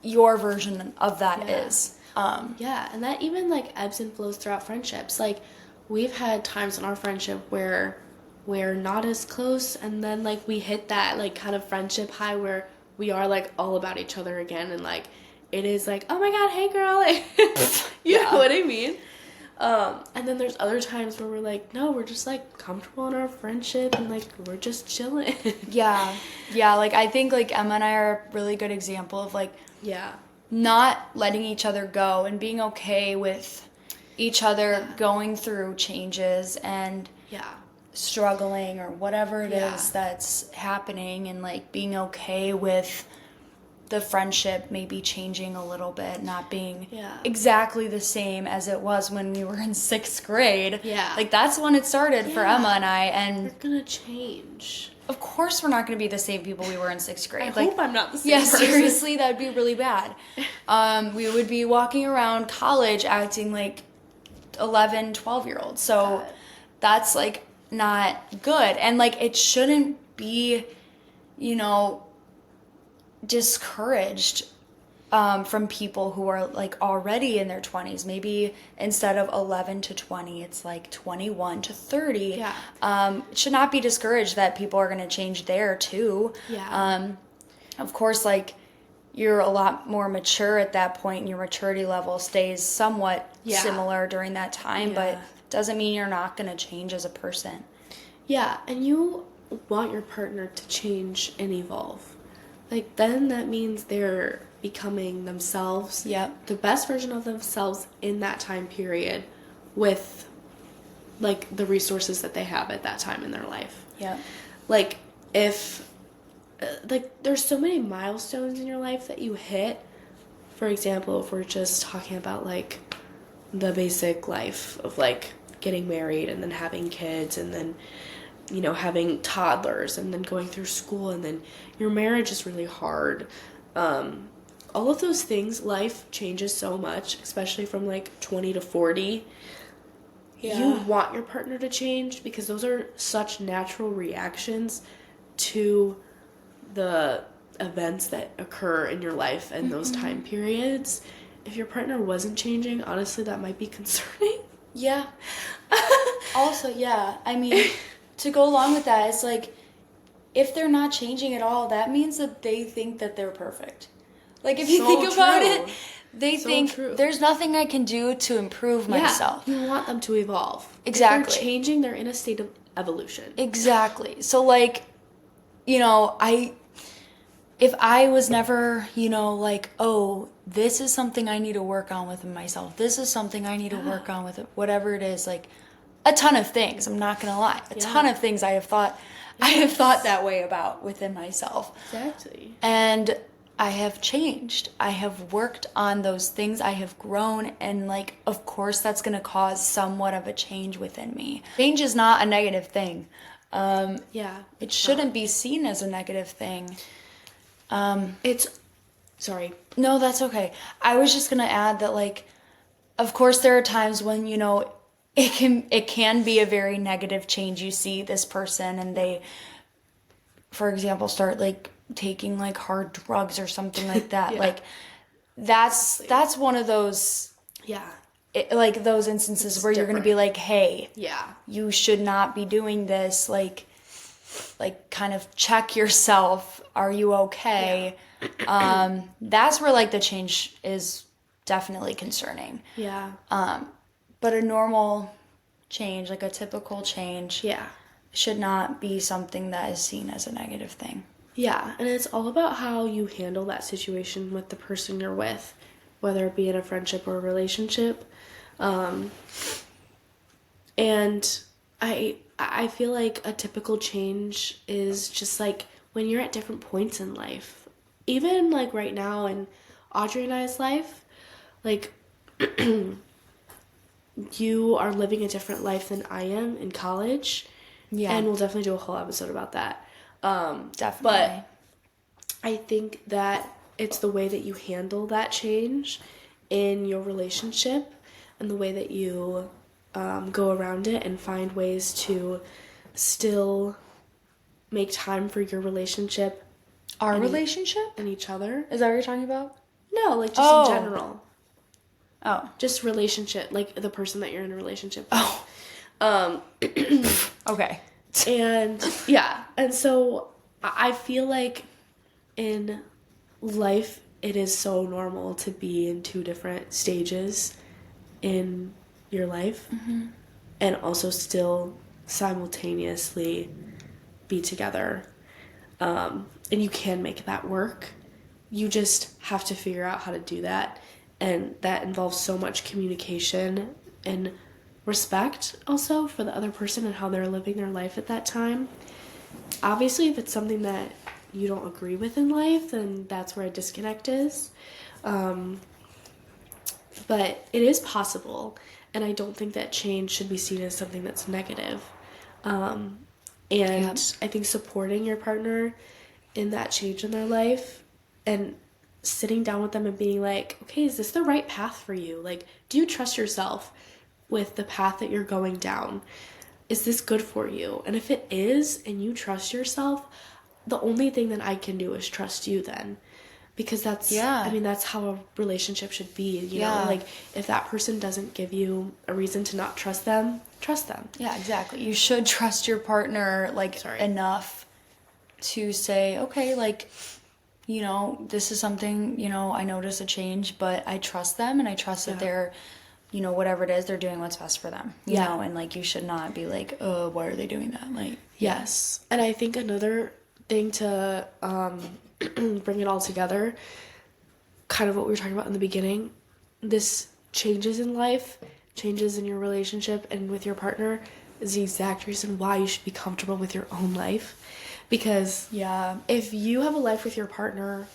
your version of that is. And that even like ebbs and flows throughout friendships. Like, we've had times in our friendship where we're not as close, and then like we hit that like kind of friendship high where we are like all about each other again, and like it is like, oh my god, hey girl, like, you know what I mean? And then there's other times where we're like, no, we're just like comfortable in our friendship, and like we're just chilling. Yeah, like I think like Emma and I are a really good example of like not letting each other go and being okay with each other going through changes and struggling or whatever it is that's happening, and like being okay with the friendship maybe changing a little bit, not being exactly the same as it was when we were in 6th grade. Like that's when it started for Emma and I, and we're gonna change. Of course we're not gonna be the same people we were in 6th grade. I hope I'm not the same person. Seriously, that'd be really bad. We would be walking around college acting like 11, 12-year-olds. So that's like not good. And like it shouldn't be, you know, discouraged from people who are like already in their 20s. Maybe instead of 11 to 20, it's like 21 to 30. It should not be discouraged that people are going to change there too. Of course, like you're a lot more mature at that point, and your maturity level stays somewhat similar during that time, but doesn't mean you're not going to change as a person. And you want your partner to change and evolve. Like, then that means they're becoming themselves, the best version of themselves in that time period with, like, the resources that they have at that time in their life. Like, if, like, there's so many milestones in your life that you hit. For example, if we're just talking about, like, the basic life of, like, getting married and then having kids and then, you know, having toddlers and then going through school, and then your marriage is really hard. All of those things, life changes so much, especially from like 20 to 40. You want your partner to change because those are such natural reactions to the events that occur in your life in those time periods. If your partner wasn't changing, honestly, that might be concerning. Also, I mean, to go along with that, it's like if they're not changing at all, that means that they think that they're perfect. Like, if you So think about true. it, they So think true. there's nothing I can do to improve myself. You want them to evolve. Exactly. If they're changing, they're in a state of evolution. Exactly. So, like, you know, if I was never, you know, like, oh, this is something I need to work on with myself. This is something I need to work on with it, whatever it is, like a ton of things, I'm not going to lie. A ton of things I have thought that way about within myself. Exactly. And I have changed. I have worked on those things. I have grown, and like, of course that's going to cause somewhat of a change within me. Change is not a negative thing. It shouldn't be seen as a negative thing. Sorry. No, that's okay. I was just gonna add that, like, of course there are times when, you know, it can be a very negative change. You see this person and they, for example, start like taking like hard drugs or something like that. Like, that's one of those like those instances It's where you're gonna be like, hey, you should not be doing this. Like kind of check yourself. Are you okay? That's where like the change is definitely concerning. But a normal change, like a typical change, should not be something that is seen as a negative thing. And it's all about how you handle that situation with the person you're with, whether it be in a friendship or a relationship. And I feel like a typical change is just like when you're at different points in life. Even like right now in Audrey and I's life, like you are living a different life than I am in college. And we'll definitely do a whole episode about that. Definitely. But I think that it's the way that you handle that change in your relationship and the way that you go around it and find ways to still make time for your relationship. Relationship? And each other. Is that what you're talking about? No, like just in general. Oh. Just relationship, like the person that you're in a relationship with. Okay. And and so I feel like in life it is so normal to be in two different stages in your life and also still simultaneously be together. And you can make that work. You just have to figure out how to do that. And that involves so much communication and respect also for the other person and how they're living their life at that time. Obviously, if it's something that you don't agree with in life, then that's where a disconnect is. But it is possible, and I don't think that change should be seen as something that's negative. I think supporting your partner in that change in their life and sitting down with them and being like, okay, is this the right path for you? Like, do you trust yourself with the path that you're going down? Is this good for you? And if it is, and you trust yourself, the only thing that I can do is trust you then. Because that's, I mean, that's how a relationship should be, you know? Like, if that person doesn't give you a reason to not trust them, trust them. Yeah, exactly. You should trust your partner, like, enough to say, okay, like, you know, this is something, you know, I notice a change, but I trust them and I trust that they're, you know, whatever it is, they're doing what's best for them, you know, and like, you should not be like, oh, why are they doing that? Like, yes. And I think another thing to bring it all together, kind of what we were talking about in the beginning, this changes in life, changes in your relationship and with your partner is the exact reason why you should be comfortable with your own life. Because if you have a life with your partner,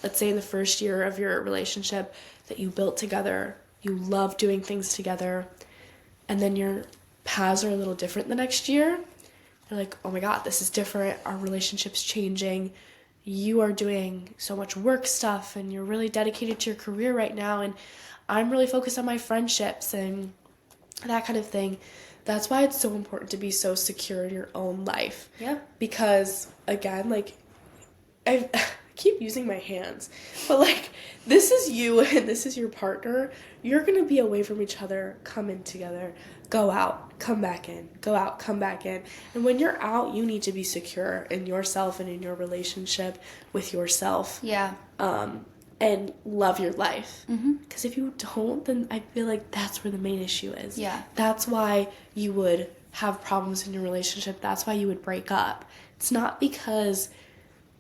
let's say in the first year of your relationship that you built together, you love doing things together, and then your paths are a little different the next year, you're like, oh my god, this is different, our relationship's changing, you are doing so much work stuff, and you're really dedicated to your career right now, and I'm really focused on my friendships, and that kind of thing. That's why it's so important to be so secure in your own life. Because, again, like, I keep using my hands, but, like, this is you and this is your partner. You're going to be away from each other, come in together, go out, come back in, go out, come back in. And when you're out, you need to be secure in yourself and in your relationship with yourself. Yeah. And love your life. Because if you don't, then I feel like that's where the main issue is. Yeah. That's why you would have problems in your relationship. That's why you would break up. It's not because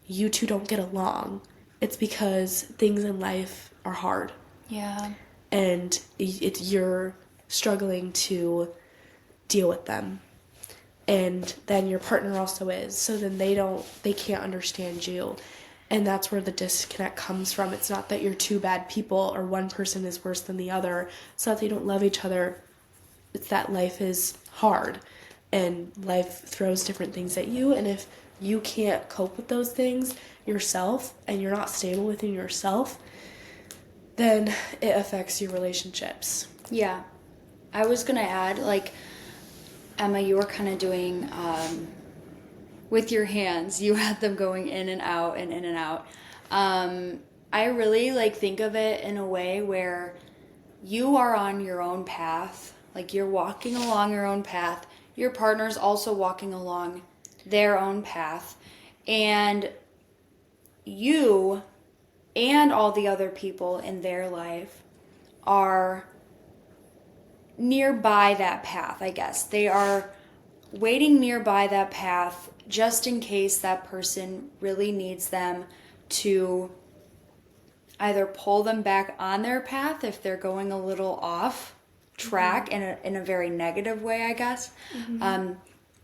you two don't get along. It's because things in life are hard. Yeah. And you're struggling to deal with them. And then your partner also is. So then they can't understand you. And that's where the disconnect comes from. It's not that you're two bad people or one person is worse than the other. It's not that they don't love each other. It's that life is hard and life throws different things at you. And if you can't cope with those things yourself and you're not stable within yourself, then it affects your relationships. Yeah. I was going to add, like, Emma, you were kind of doing... with your hands, you had them going in and out and in and out. I really like think of it in a way where you are on your own path, like you're walking along your own path. Your partner's also walking along their own path, and you and all the other people in their life are nearby that path, I guess. They are waiting nearby that path just in case that person really needs them to either pull them back on their path if they're going a little off track in a very negative way, I guess.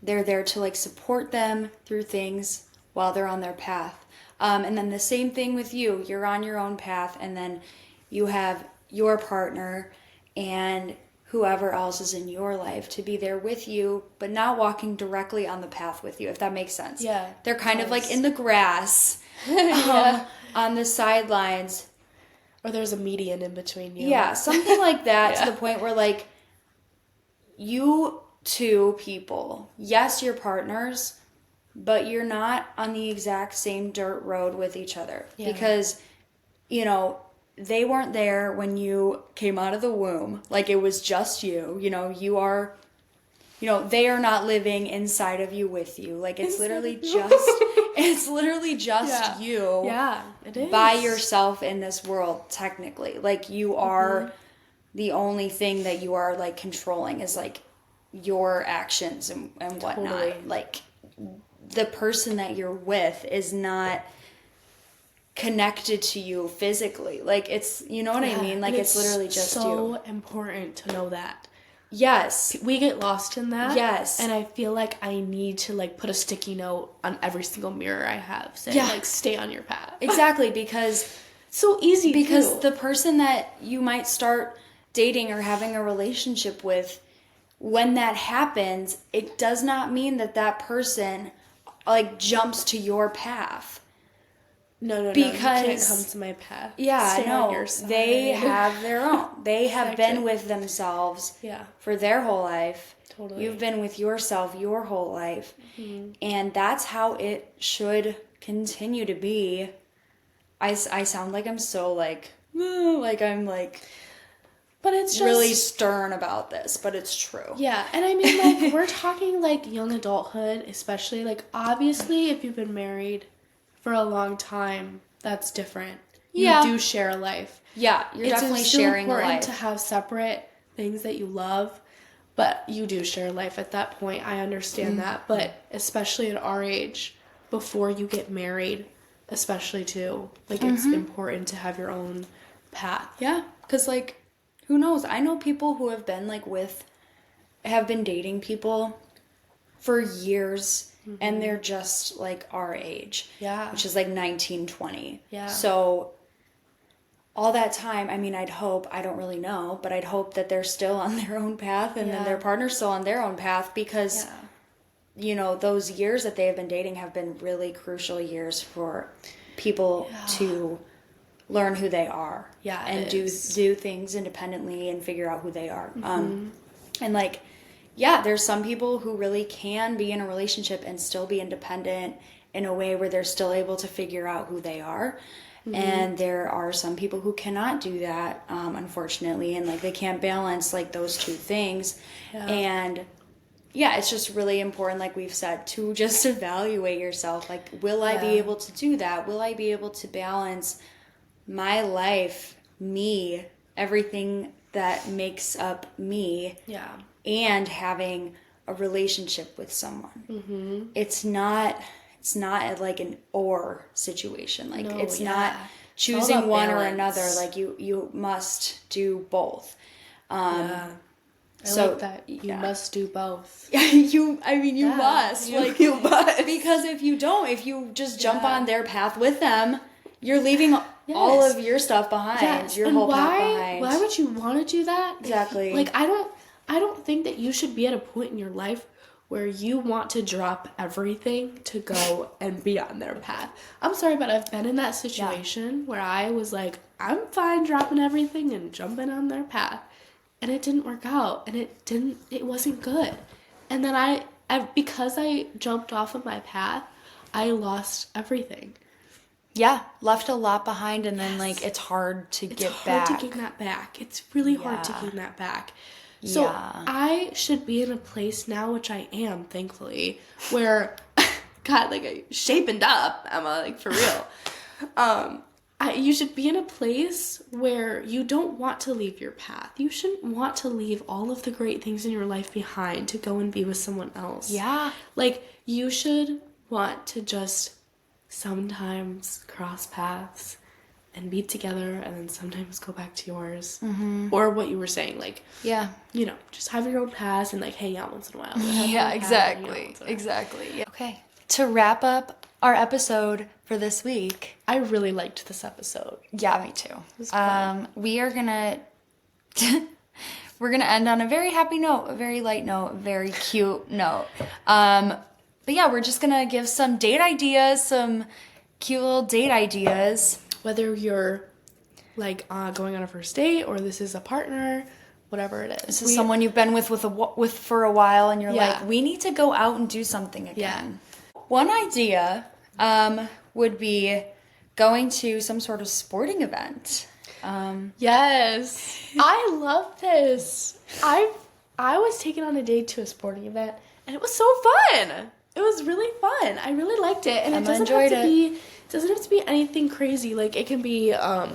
They're there to like support them through things while they're on their path. And then the same thing with you. You're on your own path, and then you have your partner and whoever else is in your life to be there with you, but not walking directly on the path with you, if that makes sense. Yeah. They're kind of like in the grass, on the sidelines. Or there's a median in between you. Yeah, something like that, to the point where, like, you two people, yes, you're partners, but you're not on the exact same dirt road with each other. Yeah. Because, you know, they weren't there when you came out of the womb. Like, it was just you. You know, they are not living inside of you with you. Like, it's literally just you. Yeah, it is. By yourself in this world, technically. Like, you are the only thing that you are, like, controlling is, like, your actions and whatnot. Totally. Like, the person that you're with is not connected to you physically. Like, it's, you know what I mean? Like, it's literally just you. so important to know that. Yes. We get lost in that. Yes. And I feel like I need to, like, put a sticky note on every single mirror I have saying, like, stay on your path. Exactly, because... So easy, because the person that you might start dating or having a relationship with, when that happens, it does not mean that that person, like, jumps to your path. No, because you can't come to my path. Yeah, Stay no, on your side. they have their own. They have been with themselves for their whole life. Totally. You've been with yourself your whole life. And that's how it should continue to be. I sound like I'm so, like I'm, like... But it's just... really stern about this, but it's true. Yeah, and I mean, like, we're talking, like, young adulthood, especially. Like, obviously, if you've been married for a long time, that's different. Yeah. You do share a life. Yeah, you're definitely sharing a life. It's important to have separate things that you love, but you do share a life at that point. I understand that, but especially at our age, before you get married, especially too, like, it's important to have your own path. Yeah, because, like, who knows? I know people who have been, like, have been dating people for years, and they're just, like, our age. Yeah. Which is, like, 19, 20. Yeah. So, all that time, I mean, I don't really know, but I'd hope that they're still on their own path, and then their partner's still on their own path, because, you know, those years that they have been dating have been really crucial years for people to learn who they are. Yeah, and do things independently and figure out who they are. And, like, yeah, there's some people who really can be in a relationship and still be independent in a way where they're still able to figure out who they are. And there are some people who cannot do that, unfortunately, and like they can't balance like those two things. And yeah, it's just really important, like we've said, to just evaluate yourself. Like, will I be able to do that? Will I be able to balance my life, me, everything that makes up me, and having a relationship with someone? It's not like an or situation. Like, it's not choosing one or another. Like, you must do both. I like that. You must do both. You must. Like, you must. Because if you don't, if you just jump on their path with them, you're leaving all of your stuff behind. Your whole path behind. Why would you want to do that? Exactly. Like, I don't think that you should be at a point in your life where you want to drop everything to go and be on their path. I'm sorry, but I've been in that situation where I was like, I'm fine dropping everything and jumping on their path. And it didn't work out, and it wasn't good. And then I because I jumped off of my path, I lost everything. Yeah, left a lot behind, and then like it's hard to get back. It's hard to gain that back. It's really hard to gain that back. So I should be in a place now, which I am, thankfully, where God, like, I shapened up, Emma, like, for real. You should be in a place where you don't want to leave your path. You shouldn't want to leave all of the great things in your life behind to go and be with someone else. Yeah. Like, you should want to just sometimes cross paths and be together, and then sometimes go back to yours. Or what you were saying, like, you know, just have your own paths and like hang out once in a while. Yeah, exactly. Yeah. Okay. To wrap up our episode for this week, I really liked this episode. Yeah, me too. We are gonna we're gonna end on a very happy note, a very light note, a very cute note. But yeah, we're just gonna give some date ideas, some cute little date ideas. Whether you're like going on a first date or this is a partner, whatever it is. This is someone you've been with for a while, and you're like, we need to go out and do something again. One idea would be going to some sort of sporting event. Yes, I love this. I was taken on a date to a sporting event, and it was so fun. It was really fun. I really liked it, and it doesn't have to be anything crazy. Like, it can be I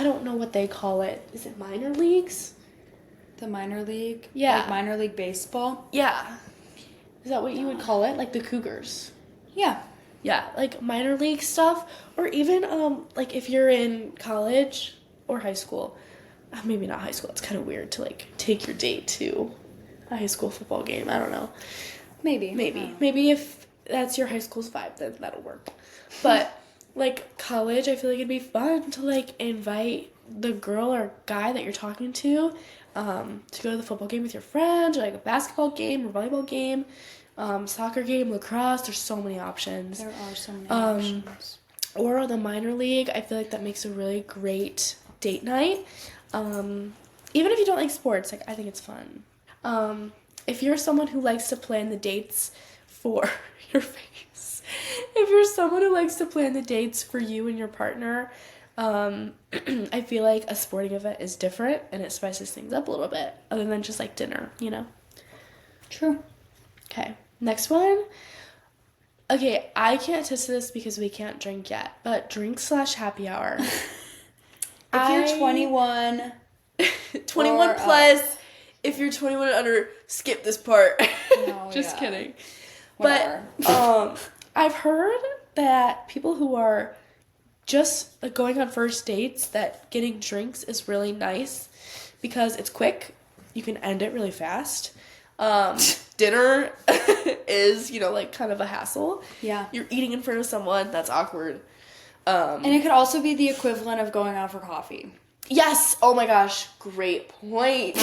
don't know what they call it. Is it minor leagues? The minor league? Yeah. Like minor league baseball? Yeah. Is that what you would call it? Like the Cougars? Yeah. Yeah, like minor league stuff, or even like if you're in college or high school. Maybe not high school. It's kind of weird to like take your date to a high school football game. I don't know. Maybe if that's your high school's vibe, then that'll work. But like college, I feel like it'd be fun to like invite the girl or guy that you're talking to go to the football game with your friends, or like a basketball game or volleyball game, soccer game, lacrosse. There's so many options. There are so many options. Or the minor league. I feel like that makes a really great date night. Even if you don't like sports, like, I think it's fun. If you're someone who likes to plan the dates for your face, if you're someone who likes to plan the dates for you and your partner, I feel like a sporting event is different, and it spices things up a little bit, other than just like dinner, you know? True. Okay, next one. Okay, I can't attest to this because we can't drink yet, but drink/happy hour. If you're 21... 21 plus, if you're 21 and under, skip this part. No, just kidding. Whatever. But I've heard that people who are just like, going on first dates, that getting drinks is really nice because it's quick. You can end it really fast. Dinner is, you know, like kind of a hassle. Yeah. You're eating in front of someone. That's awkward. And it could also be the equivalent of going out for coffee. Yes. Oh my gosh. Great point.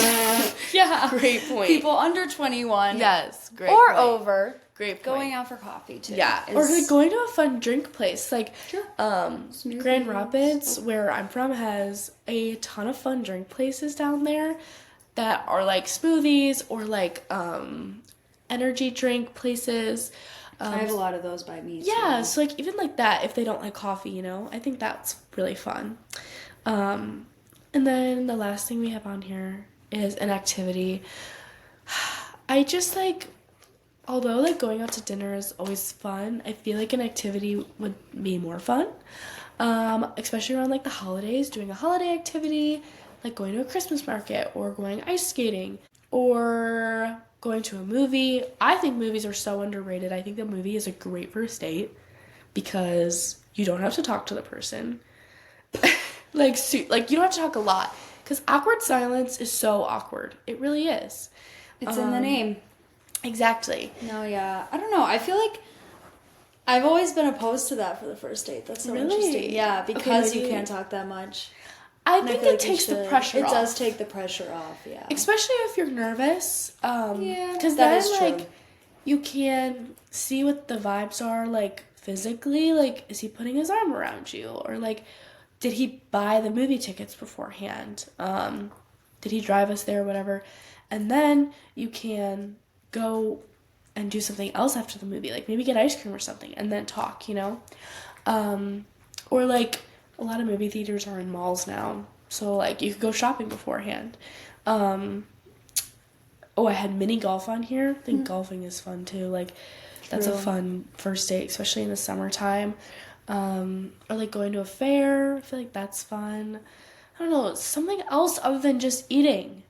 Yeah. Great point. People under 21. Yes. Great or point. over. Great point. Going out for coffee too. Yeah. Or like going to a fun drink place. Like, Smoothies. Grand Rapids, where I'm from, has a ton of fun drink places down there that are like smoothies or like energy drink places. I have a lot of those by me. Yeah, too. so like even like that, if they don't like coffee, you know, I think that's really fun. And then the last thing we have on here is an activity. I just like, although like going out to dinner is always fun, I feel like an activity would be more fun. Especially around like the holidays, doing a holiday activity, like going to a Christmas market or going ice skating or going to a movie. I think movies are so underrated. I think the movie is a great first date because you don't have to talk to the person. Like you don't have to talk a lot because awkward silence is so awkward. It really is. It's in the name. Exactly. No, yeah. I don't know. I feel like I've always been opposed to that for the first date. That's so Really? interesting. Yeah, because Okay, you maybe- can't talk that much. I And think feel it like we takes the should. pressure off. It does take the pressure off, yeah. Especially if you're nervous. Yeah, Because that then, is true. like, you can see what the vibes are, like, physically. Like, is he putting his arm around you? Or, like, did he buy the movie tickets beforehand? Did he drive us there or whatever? And then you can go and do something else after the movie. Like, maybe get ice cream or something and then talk, you know? Or, like, a lot of movie theaters are in malls now. So, like, you could go shopping beforehand. I had mini golf on here. I think golfing is fun, too. Like, that's a True. fun first date, especially in the summertime. Or, like, going to a fair. I feel like that's fun. I don't know. Something else other than just eating.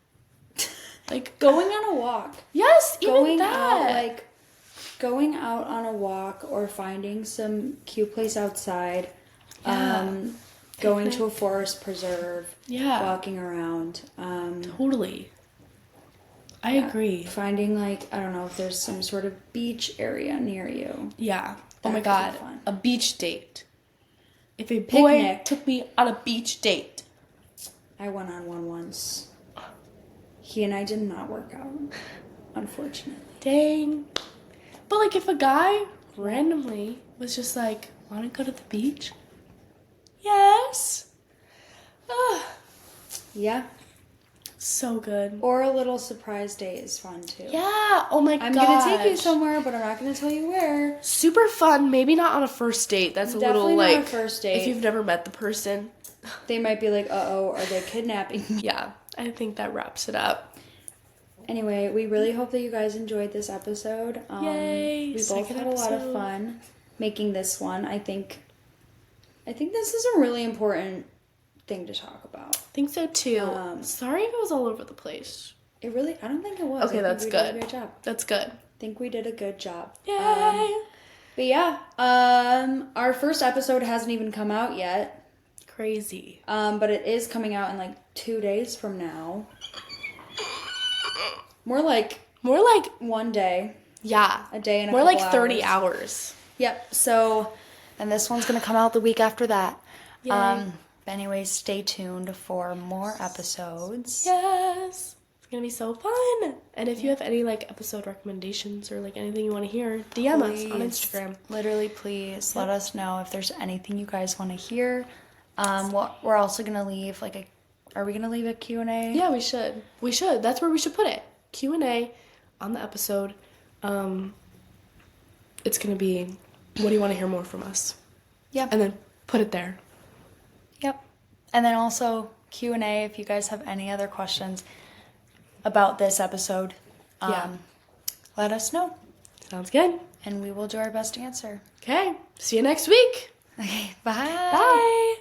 Like, Going on a walk. yes, even Going that. out, like, going out on a walk or finding some cute place outside. Yeah. Going Picnic. to a forest preserve. Yeah. Walking around. Totally. I agree. Finding, like, I don't know if there's some sort of beach area near you. Yeah. That Oh my could be God. fun. A beach date. If a boy Picnic. took me on a beach date. I went on one once. He and I did not work out, unfortunately. Dang. But like if a guy randomly was just like, wanna go to the beach? Yes. Ugh. Yeah. So good. Or a little surprise date is fun too. Yeah. Oh my I'm gosh. gonna take you somewhere, but I'm not gonna tell you where. Super fun. Maybe not on a first date. That's a Definitely little not a like first date. if you've never met the person. They might be like, uh-oh, are they kidnapping me? Yeah. I think that wraps it up. Anyway, we really hope that you guys enjoyed this episode. Yay, We both second had a lot of episode. fun making this one. I think this is a really important thing to talk about. Think so too. Um, Sorry if it was all over the place. I don't think it was. Okay, I think that's we did a good. great job. That's good. I think we did a good job. Yay! But yeah, our first episode hasn't even come out yet. Crazy. But it is coming out in like 2 days from now. More like one day. Yeah. A day and a More couple like 30 hours. hours. Yep. So, and this one's gonna come out the week after that. Yay. Anyways, stay tuned for more episodes. Yes. It's gonna be so fun. And if you have any like episode recommendations or like anything you want to hear, DM us on Please. Instagram. Literally, please let us know if there's anything you guys want to hear. We're also gonna leave are we gonna leave a Q&A? Yeah, we should. We should. That's where we should put it. Q&A on the episode. It's gonna be, what do you want to hear more from us? Yep. And then put it there. Yep. And then also Q&A if you guys have any other questions about this episode. Yeah. Let us know. Sounds good. And we will do our best to answer. Okay. See you next week. Okay, bye. Bye.